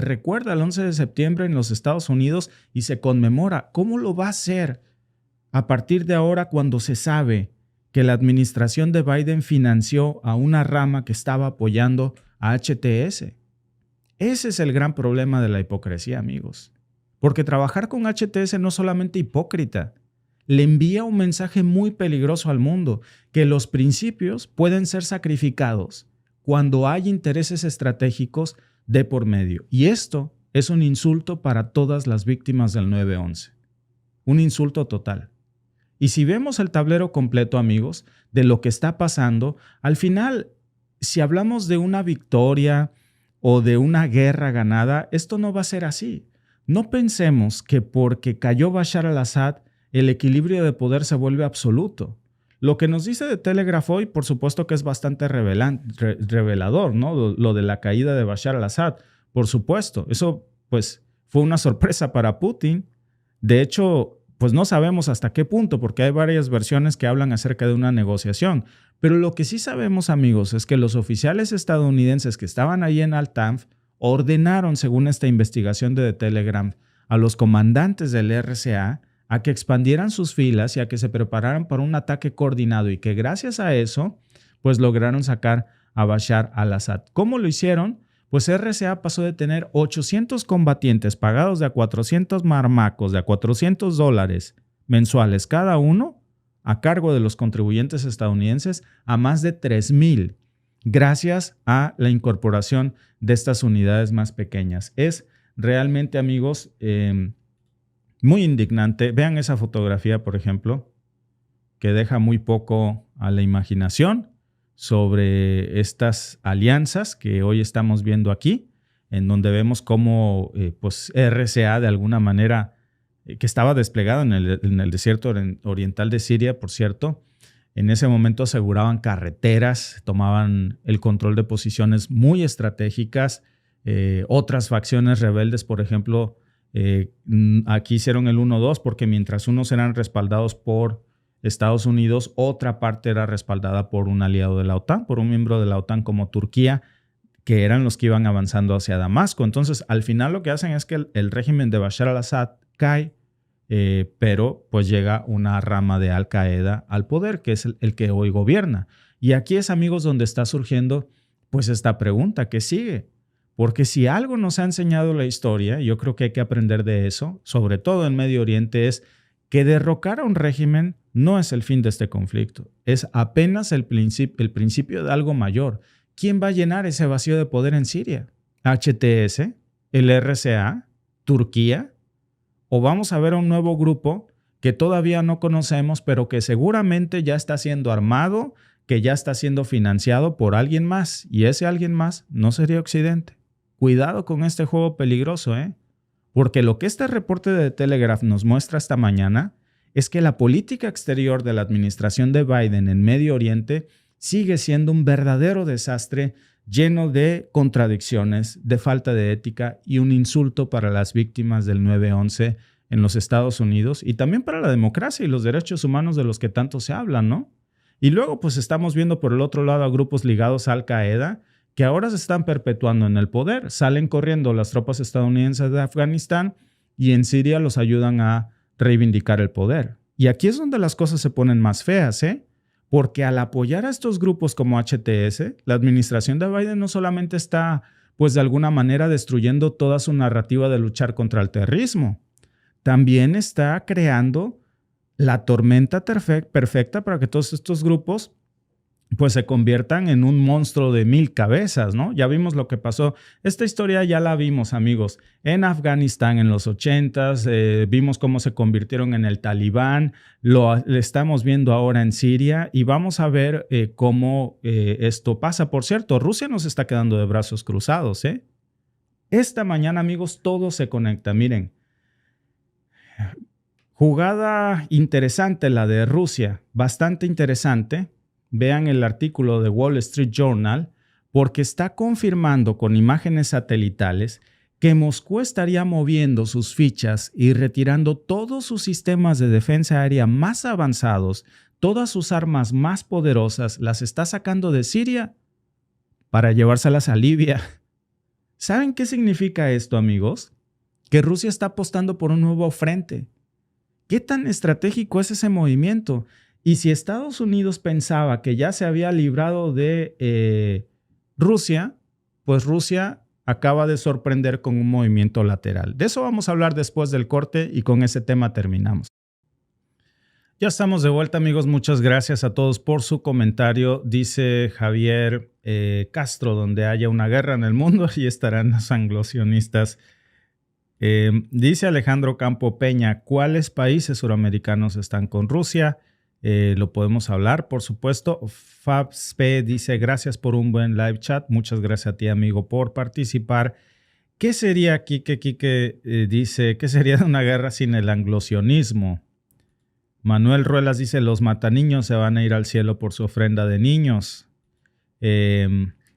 recuerda el 11 de septiembre en los Estados Unidos y se conmemora. ¿Cómo lo va a hacer a partir de ahora cuando se sabe que la administración de Biden financió a una rama que estaba apoyando a HTS? Ese es el gran problema de la hipocresía, amigos. Porque trabajar con HTS no es solamente hipócrita, le envía un mensaje muy peligroso al mundo, que los principios pueden ser sacrificados cuando hay intereses estratégicos de por medio. Y esto es un insulto para todas las víctimas del 9/11. Un insulto total. Y si vemos el tablero completo, amigos, de lo que está pasando, al final, si hablamos de una victoria o de una guerra ganada, esto no va a ser así. No pensemos que porque cayó Bashar al-Assad, el equilibrio de poder se vuelve absoluto. Lo que nos dice The Telegraph hoy, por supuesto que es bastante revelador, ¿no? Lo de la caída de Bashar al-Assad, por supuesto. Eso, pues, fue una sorpresa para Putin. De hecho, pues no sabemos hasta qué punto, porque hay varias versiones que hablan acerca de una negociación. Pero lo que sí sabemos, amigos, es que los oficiales estadounidenses que estaban ahí en Al-Tanf ordenaron, según esta investigación de The Telegraph, a los comandantes del RCA a que expandieran sus filas y a que se prepararan para un ataque coordinado y que gracias a eso, pues lograron sacar a Bashar al-Assad. ¿Cómo lo hicieron? Pues RCA pasó de tener 800 combatientes pagados de a 400 marmacos, de a $400 mensuales cada uno, a cargo de los contribuyentes estadounidenses, a más de 3,000, gracias a la incorporación de estas unidades más pequeñas. Es realmente, amigos, muy indignante. Vean esa fotografía, por ejemplo, que deja muy poco a la imaginación sobre estas alianzas que hoy estamos viendo aquí, en donde vemos cómo pues RCA de alguna manera, que estaba desplegado en el desierto oriental de Siria, por cierto, en ese momento aseguraban carreteras, tomaban el control de posiciones muy estratégicas. Otras facciones rebeldes, por ejemplo, aquí hicieron el 1-2 porque mientras unos eran respaldados por Estados Unidos, otra parte era respaldada por un aliado de la OTAN, por un miembro de la OTAN como Turquía, que eran los que iban avanzando hacia Damasco. Entonces, al final lo que hacen es que el régimen de Bashar al-Assad cae, pero pues llega una rama de Al-Qaeda al poder, que es el que hoy gobierna. Y aquí es, amigos, donde está surgiendo pues esta pregunta, ¿qué sigue? Porque si algo nos ha enseñado la historia, yo creo que hay que aprender de eso, sobre todo en Medio Oriente, es que derrocar a un régimen no es el fin de este conflicto, es apenas el principio de algo mayor. ¿Quién va a llenar ese vacío de poder en Siria? ¿HTS? ¿El RCA? ¿Turquía? ¿O vamos a ver a un nuevo grupo que todavía no conocemos, pero que seguramente ya está siendo armado, que ya está siendo financiado por alguien más? Y ese alguien más no sería Occidente. Cuidado con este juego peligroso, porque lo que este reporte de Telegraph nos muestra esta mañana es que la política exterior de la administración de Biden en Medio Oriente sigue siendo un verdadero desastre lleno de contradicciones, de falta de ética y un insulto para las víctimas del 9/11 en los Estados Unidos y también para la democracia y los derechos humanos de los que tanto se habla, ¿no? Y luego pues estamos viendo por el otro lado a grupos ligados a Al-Qaeda que ahora se están perpetuando en el poder. Salen corriendo las tropas estadounidenses de Afganistán y en Siria los ayudan a reivindicar el poder. Y aquí es donde las cosas se ponen más feas, ¿eh? Porque al apoyar a estos grupos como HTS, la administración de Biden no solamente está, pues de alguna manera, destruyendo toda su narrativa de luchar contra el terrorismo, también está creando la tormenta perfecta para que todos estos grupos pues se conviertan en un monstruo de 1000 cabezas, ¿no? Ya vimos lo que pasó. Esta historia ya la vimos, amigos, en Afganistán en los 80s, vimos cómo se convirtieron en el Talibán, lo estamos viendo ahora en Siria y vamos a ver cómo esto pasa. Por cierto, Rusia nos está quedando de brazos cruzados, ¿eh? Esta mañana, amigos, todo se conecta. Miren, jugada interesante la de Rusia, bastante interesante. Vean el artículo de Wall Street Journal, porque está confirmando con imágenes satelitales que Moscú estaría moviendo sus fichas y retirando todos sus sistemas de defensa aérea más avanzados, todas sus armas más poderosas, las está sacando de Siria para llevárselas a Libia. ¿Saben qué significa esto, amigos? Que Rusia está apostando por un nuevo frente. ¿Qué tan estratégico es ese movimiento? Y si Estados Unidos pensaba que ya se había librado de Rusia, pues Rusia acaba de sorprender con un movimiento lateral. De eso vamos a hablar después del corte y con ese tema terminamos. Ya estamos de vuelta, amigos. Muchas gracias a todos por su comentario. Dice Javier Castro, donde haya una guerra en el mundo, ahí estarán los anglosionistas. Dice Alejandro Campo Peña, ¿cuáles países suramericanos están con Rusia? Lo podemos hablar, por supuesto. FabsP dice, gracias por un buen live chat. Muchas gracias a ti, amigo, por participar. ¿Qué sería aquí que dice, qué sería una guerra sin el anglosionismo? Manuel Ruelas dice, los mataniños se van a ir al cielo por su ofrenda de niños.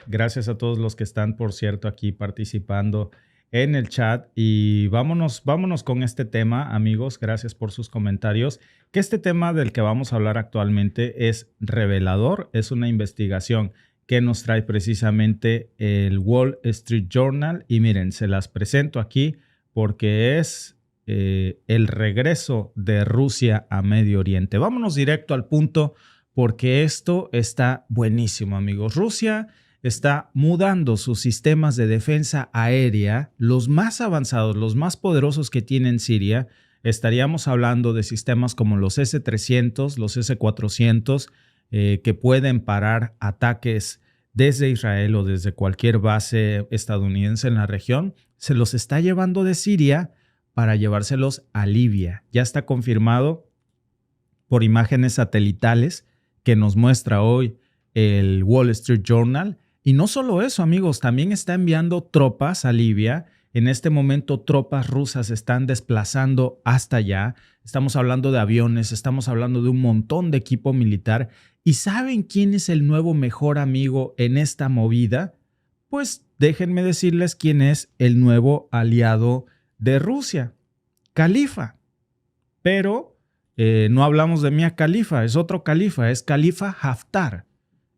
Gracias a todos los que están, por cierto, aquí participando en el chat. Y vámonos con este tema, amigos. Gracias por sus comentarios. Que este tema del que vamos a hablar actualmente es revelador. Es una investigación que nos trae precisamente el Wall Street Journal. Y miren, se las presento aquí porque es el regreso de Rusia a Medio Oriente. Vámonos directo al punto porque esto está buenísimo, amigos. Rusia está mudando sus sistemas de defensa aérea, los más avanzados, los más poderosos que tiene en Siria. Estaríamos hablando de sistemas como los S-300, los S-400, que pueden parar ataques desde Israel o desde cualquier base estadounidense en la región. Se los está llevando de Siria para llevárselos a Libia. Ya está confirmado por imágenes satelitales que nos muestra hoy el Wall Street Journal. Y no solo eso, amigos, también está enviando tropas a Libia. En este momento tropas rusas están desplazando hasta allá. Estamos hablando de aviones, estamos hablando de un montón de equipo militar. ¿Y saben quién es el nuevo mejor amigo en esta movida? Pues déjenme decirles quién es el nuevo aliado de Rusia, Khalifa. Pero no hablamos de Mia Khalifa, es otro califa, es Khalifa Haftar,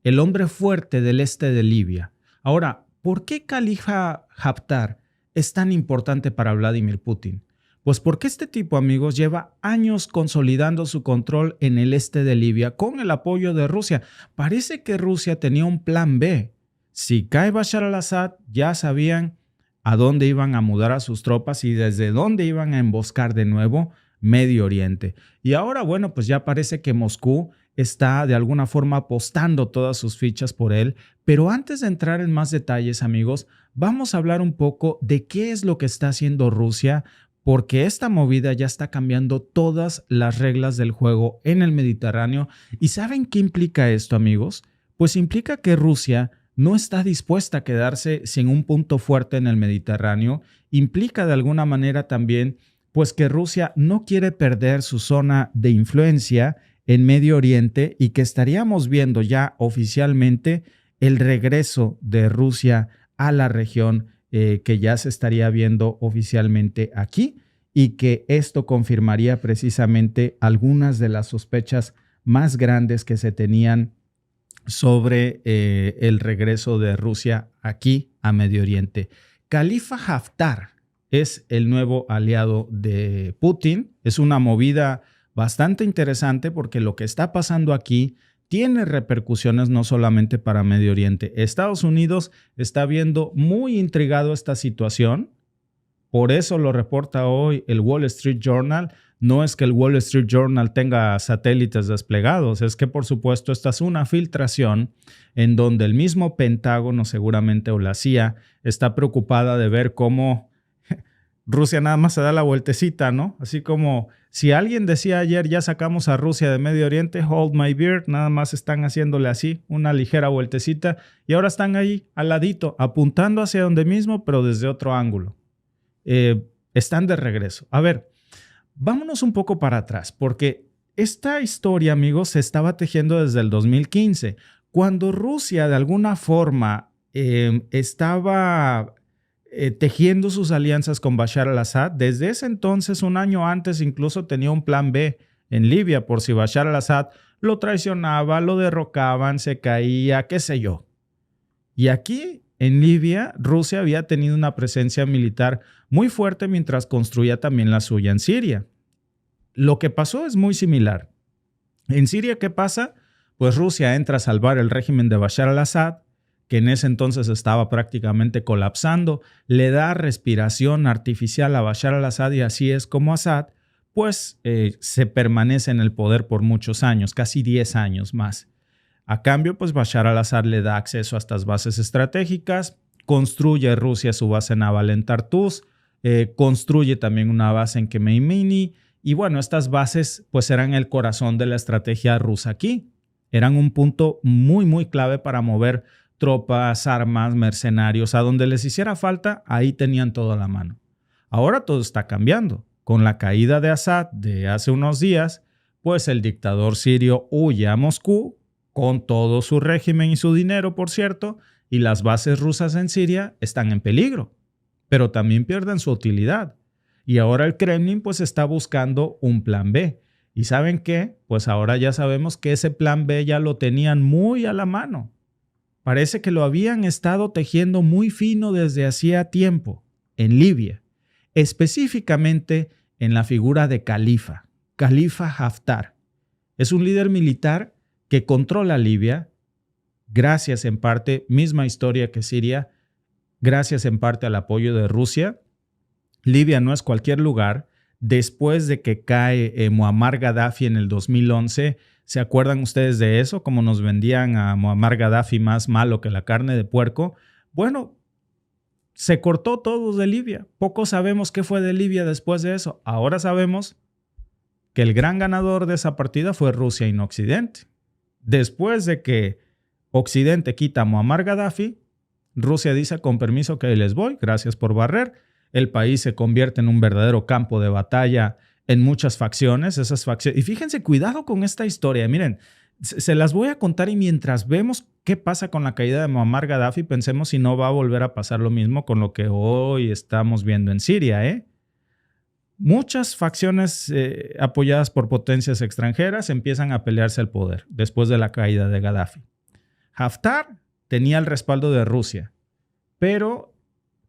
el hombre fuerte del este de Libia. Ahora, ¿por qué Khalifa Haftar es tan importante para Vladimir Putin? Pues porque este tipo, amigos, lleva años consolidando su control en el este de Libia con el apoyo de Rusia. Parece que Rusia tenía un plan B. Si cae Bashar al-Assad, ya sabían a dónde iban a mudar a sus tropas y desde dónde iban a emboscar de nuevo Medio Oriente. Y ahora, bueno, pues ya parece que Moscú está de alguna forma apostando todas sus fichas por él. Pero antes de entrar en más detalles, amigos, vamos a hablar un poco de qué es lo que está haciendo Rusia, porque esta movida ya está cambiando todas las reglas del juego en el Mediterráneo. ¿Y saben qué implica esto, amigos? Pues implica que Rusia no está dispuesta a quedarse sin un punto fuerte en el Mediterráneo. Implica de alguna manera también pues que Rusia no quiere perder su zona de influencia en Medio Oriente y que estaríamos viendo ya oficialmente el regreso de Rusia a la región, que ya se estaría viendo oficialmente aquí, y que esto confirmaría precisamente algunas de las sospechas más grandes que se tenían sobre el regreso de Rusia aquí a Medio Oriente. Khalifa Haftar es el nuevo aliado de Putin. Es una movida bastante interesante porque lo que está pasando aquí tiene repercusiones no solamente para Medio Oriente. Estados Unidos está viendo muy intrigado esta situación. Por eso lo reporta hoy el Wall Street Journal. No es que el Wall Street Journal tenga satélites desplegados, es que por supuesto esta es una filtración en donde el mismo Pentágono seguramente o la CIA está preocupada de ver cómo Rusia nada más se da la vueltecita, ¿no? Así como si alguien decía ayer ya sacamos a Rusia de Medio Oriente, hold my beer, nada más están haciéndole así una ligera vueltecita y ahora están ahí al ladito apuntando hacia donde mismo pero desde otro ángulo. Están de regreso. A ver, vámonos un poco para atrás, porque esta historia, amigos, se estaba tejiendo desde el 2015, cuando Rusia de alguna forma estaba tejiendo sus alianzas con Bashar al-Assad. Desde ese entonces, un año antes, incluso tenía un plan B en Libia, por si Bashar al-Assad lo traicionaba, lo derrocaban, se caía, qué sé yo. Y aquí en Libia, Rusia había tenido una presencia militar muy fuerte mientras construía también la suya en Siria. Lo que pasó es muy similar. En Siria, ¿qué pasa? Pues Rusia entra a salvar el régimen de Bashar al-Assad, que en ese entonces estaba prácticamente colapsando, le da respiración artificial a Bashar al-Assad y así es como Assad pues se permanece en el poder por muchos años, casi 10 años más. A cambio, pues Bashar al-Assad le da acceso a estas bases estratégicas, construye Rusia su base naval en Tartus, construye también una base en Khmeimini y bueno, estas bases pues eran el corazón de la estrategia rusa aquí. Eran un punto muy, muy clave para mover tropas, armas, mercenarios, a donde les hiciera falta, ahí tenían todo a la mano. Ahora todo está cambiando. Con la caída de Assad de hace unos días, pues el dictador sirio huye a Moscú, con todo su régimen y su dinero, por cierto, y las bases rusas en Siria están en peligro, pero también pierden su utilidad. Y ahora el Kremlin pues está buscando un plan B. ¿Y saben qué? Pues ahora ya sabemos que ese plan B ya lo tenían muy a la mano. Parece que lo habían estado tejiendo muy fino desde hacía tiempo, en Libia, específicamente en la figura de Khalifa Haftar. Es un líder militar que controla Libia, gracias en parte, misma historia que Siria, gracias en parte al apoyo de Rusia. Libia no es cualquier lugar. Después de que cae Muammar Gaddafi en el 2011, ¿se acuerdan ustedes de eso? Como nos vendían a Muammar Gaddafi más malo que la carne de puerco. Bueno, se cortó todo de Libia. Poco sabemos qué fue de Libia después de eso. Ahora sabemos que el gran ganador de esa partida fue Rusia y no Occidente. Después de que Occidente quita a Muammar Gaddafi, Rusia dice con permiso que ahí les voy, gracias por barrer. El país se convierte en un verdadero campo de batalla en muchas facciones. Y fíjense, cuidado con esta historia. Miren, se las voy a contar y mientras vemos qué pasa con la caída de Muammar Gaddafi, pensemos si no va a volver a pasar lo mismo con lo que hoy estamos viendo en Siria, Muchas facciones apoyadas por potencias extranjeras empiezan a pelearse el poder después de la caída de Gaddafi. Haftar tenía el respaldo de Rusia, pero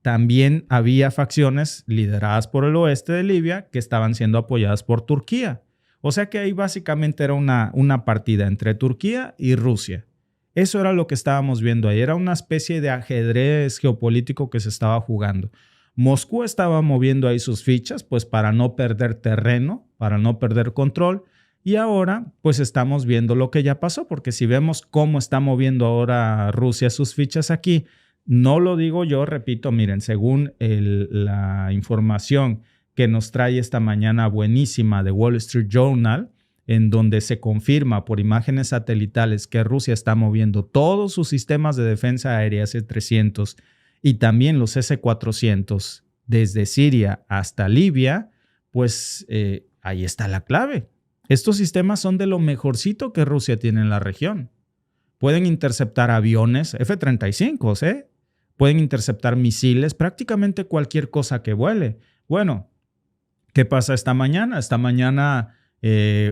también había facciones lideradas por el oeste de Libia que estaban siendo apoyadas por Turquía. O sea que ahí básicamente era una partida entre Turquía y Rusia. Eso era lo que estábamos viendo ahí. Era una especie de ajedrez geopolítico que se estaba jugando. Moscú estaba moviendo ahí sus fichas, pues para no perder terreno, para no perder control. Y ahora, pues estamos viendo lo que ya pasó, porque si vemos cómo está moviendo ahora Rusia sus fichas aquí, no lo digo yo, repito, miren, según la información que nos trae esta mañana buenísima de Wall Street Journal, en donde se confirma por imágenes satelitales que Rusia está moviendo todos sus sistemas de defensa aérea S-300 y también los S-400 desde Siria hasta Libia, pues ahí está la clave. Estos sistemas son de lo mejorcito que Rusia tiene en la región. Pueden interceptar aviones F-35, pueden interceptar misiles, prácticamente cualquier cosa que vuele. Bueno, ¿qué pasa esta mañana? Esta mañana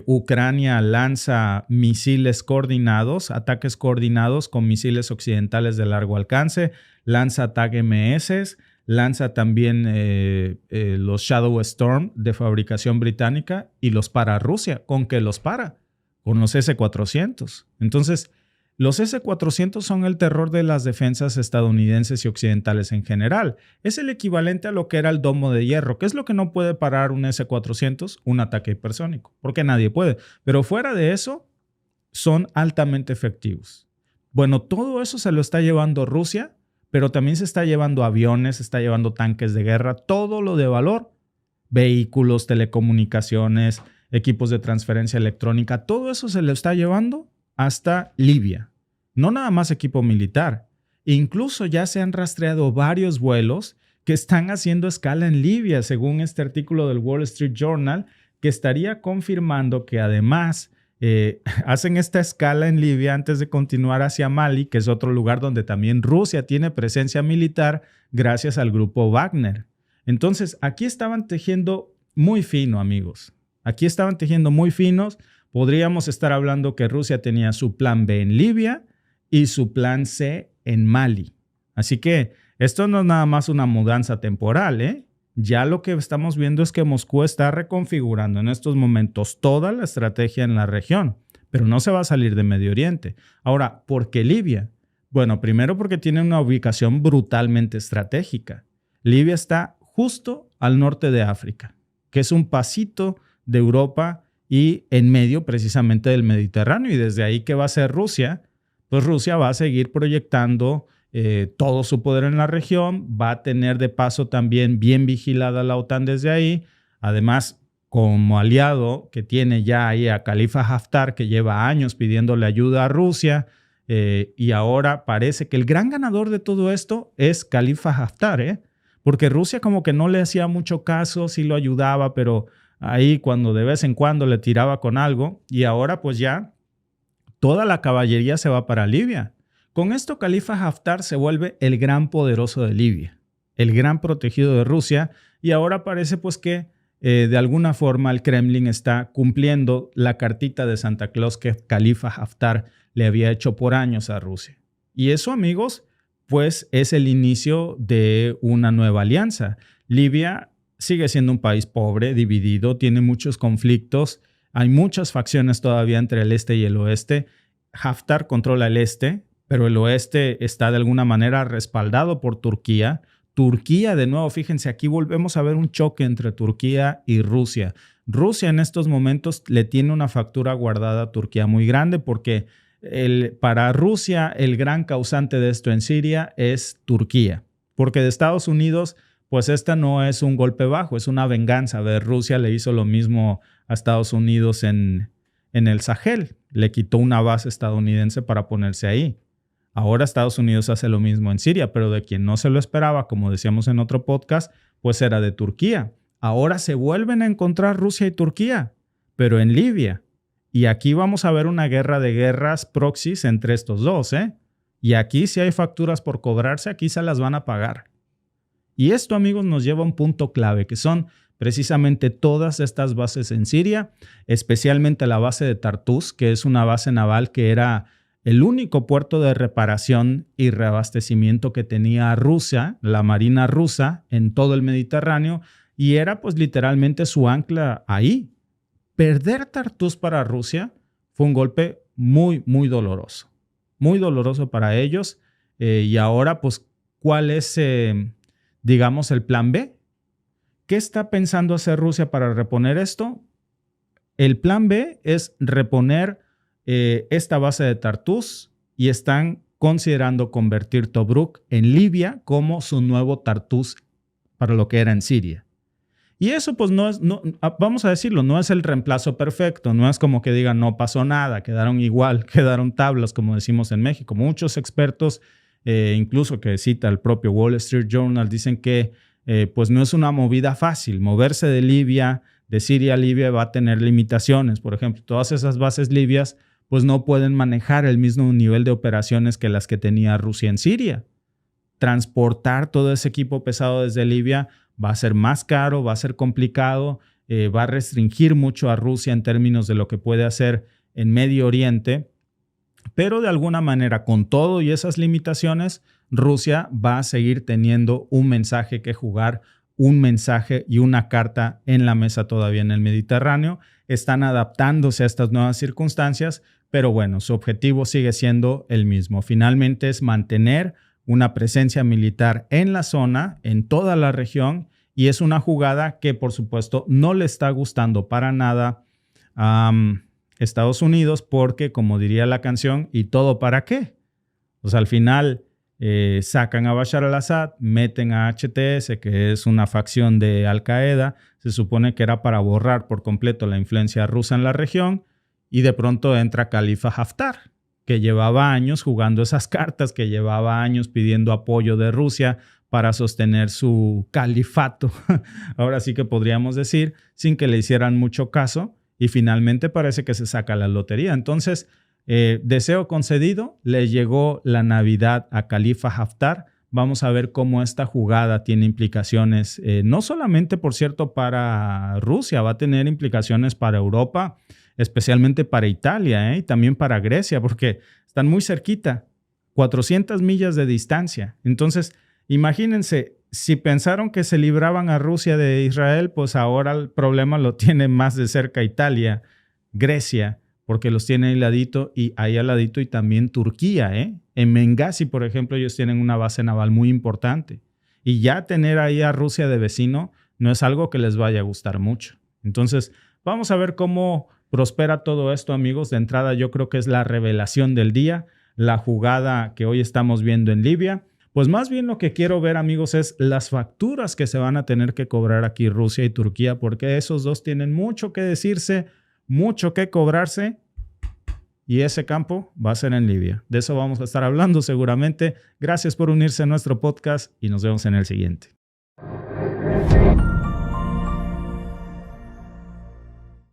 Ucrania lanza misiles coordinados, ataques coordinados con misiles occidentales de largo alcance, lanza TAC-MS, lanza también los Shadow Storm de fabricación británica y los para Rusia. ¿Con qué los para? Con los S-400. Entonces, los S-400 son el terror de las defensas estadounidenses y occidentales en general. Es el equivalente a lo que era el domo de hierro. ¿Qué es lo que no puede parar un S-400? Un ataque hipersónico, porque nadie puede. Pero fuera de eso, son altamente efectivos. Bueno, todo eso se lo está llevando Rusia, pero también se está llevando aviones, se está llevando tanques de guerra, todo lo de valor, vehículos, telecomunicaciones, equipos de transferencia electrónica, todo eso se lo está llevando hasta Libia. No nada más equipo militar. Incluso ya se han rastreado varios vuelos que están haciendo escala en Libia, según este artículo del Wall Street Journal, que estaría confirmando que además hacen esta escala en Libia antes de continuar hacia Mali, que es otro lugar donde también Rusia tiene presencia militar gracias al grupo Wagner. Entonces, aquí estaban tejiendo muy fino, amigos. Aquí estaban tejiendo muy finos. Podríamos estar hablando que Rusia tenía su plan B en Libia y su plan C en Mali. Así que esto no es nada más una mudanza temporal, ¿eh? Ya lo que estamos viendo es que Moscú está reconfigurando en estos momentos toda la estrategia en la región, pero no se va a salir de Medio Oriente. Ahora, ¿por qué Libia? Bueno, primero porque tiene una ubicación brutalmente estratégica. Libia está justo al norte de África, que es un pasito de Europa y en medio precisamente del Mediterráneo. Y desde ahí, ¿qué va a hacer Rusia? Pues Rusia va a seguir proyectando todo su poder en la región, va a tener de paso también bien vigilada la OTAN desde ahí. Además, como aliado que tiene ya ahí a Khalifa Haftar, que lleva años pidiéndole ayuda a Rusia, y ahora parece que el gran ganador de todo esto es Khalifa Haftar, porque Rusia como que no le hacía mucho caso, sí lo ayudaba, pero ahí cuando de vez en cuando le tiraba con algo, y ahora pues ya toda la caballería se va para Libia. Con esto, Khalifa Haftar se vuelve el gran poderoso de Libia, el gran protegido de Rusia, y ahora parece pues que de alguna forma el Kremlin está cumpliendo la cartita de Santa Claus que Khalifa Haftar le había hecho por años a Rusia. Y eso, amigos, pues es el inicio de una nueva alianza. Libia sigue siendo un país pobre, dividido, tiene muchos conflictos, hay muchas facciones todavía entre el este y el oeste. Haftar controla el este, pero el oeste está de alguna manera respaldado por Turquía. Turquía, de nuevo, fíjense, aquí volvemos a ver un choque entre Turquía y Rusia. Rusia en estos momentos le tiene una factura guardada a Turquía muy grande porque para Rusia el gran causante de esto en Siria es Turquía. Porque de Estados Unidos, pues esta no es un golpe bajo, es una venganza. Rusia le hizo lo mismo a Estados Unidos en el Sahel. Le quitó una base estadounidense para ponerse ahí. Ahora Estados Unidos hace lo mismo en Siria, pero de quien no se lo esperaba, como decíamos en otro podcast, pues era de Turquía. Ahora se vuelven a encontrar Rusia y Turquía, pero en Libia. Y aquí vamos a ver una guerra de guerras proxies entre estos dos, Y aquí si hay facturas por cobrarse, aquí se las van a pagar. Y esto, amigos, nos lleva a un punto clave, que son precisamente todas estas bases en Siria, especialmente la base de Tartus, que es una base naval que era el único puerto de reparación y reabastecimiento que tenía Rusia, la marina rusa, en todo el Mediterráneo, y era pues literalmente su ancla ahí. Perder Tartus para Rusia fue un golpe muy, muy doloroso para ellos. Y ahora, pues, ¿cuál es, digamos, el plan B? ¿Qué está pensando hacer Rusia para reponer esto? El plan B es reponer esta base de Tartus y están considerando convertir Tobruk en Libia como su nuevo Tartus para lo que era en Siria. Y eso pues vamos a decirlo, no es el reemplazo perfecto, no es como que digan no pasó nada, quedaron igual, quedaron tablas como decimos en México. Muchos expertos, incluso que cita el propio Wall Street Journal, dicen que pues no es una movida fácil. Moverse de Siria a Libia va a tener limitaciones. Por ejemplo, todas esas bases libias pues no pueden manejar el mismo nivel de operaciones que las que tenía Rusia en Siria. Transportar todo ese equipo pesado desde Libia va a ser más caro, va a ser complicado. va a restringir mucho a Rusia en términos de lo que puede hacer en Medio Oriente, pero de alguna manera, con todo y esas limitaciones, Rusia va a seguir teniendo un mensaje que jugar, un mensaje y una carta en la mesa todavía en el Mediterráneo. Están adaptándose a estas nuevas circunstancias, pero bueno, su objetivo sigue siendo el mismo. Finalmente es mantener una presencia militar en la zona, en toda la región, y es una jugada que, por supuesto, no le está gustando para nada a Estados Unidos, porque, como diría la canción, ¿y todo para qué? Pues al final sacan a Bashar al-Assad, meten a HTS, que es una facción de Al-Qaeda, se supone que era para borrar por completo la influencia rusa en la región, y de pronto entra Khalifa Haftar, que llevaba años jugando esas cartas, que llevaba años pidiendo apoyo de Rusia para sostener su califato, ahora sí que podríamos decir, sin que le hicieran mucho caso, y finalmente parece que se saca la lotería. Entonces, deseo concedido, le llegó la Navidad a Khalifa Haftar. Vamos a ver cómo esta jugada tiene implicaciones, no solamente, por cierto, para Rusia, va a tener implicaciones para Europa, especialmente para Italia, y también para Grecia, porque están muy cerquita, 400 millas de distancia. Entonces, imagínense, si pensaron que se libraban a Rusia de Israel, pues ahora el problema lo tiene más de cerca Italia, Grecia, porque los tiene ahí al ladito y también Turquía. En Bengasi, por ejemplo, ellos tienen una base naval muy importante. Y ya tener ahí a Rusia de vecino no es algo que les vaya a gustar mucho. Entonces, vamos a ver cómo prospera todo esto, amigos. De entrada, yo creo que es la revelación del día, la jugada que hoy estamos viendo en Libia. Pues más bien lo que quiero ver, amigos, es las facturas que se van a tener que cobrar aquí Rusia y Turquía, porque esos dos tienen mucho que decirse, mucho que cobrarse, y ese campo va a ser en Libia. De eso vamos a estar hablando seguramente. Gracias por unirse a nuestro podcast y nos vemos en el siguiente.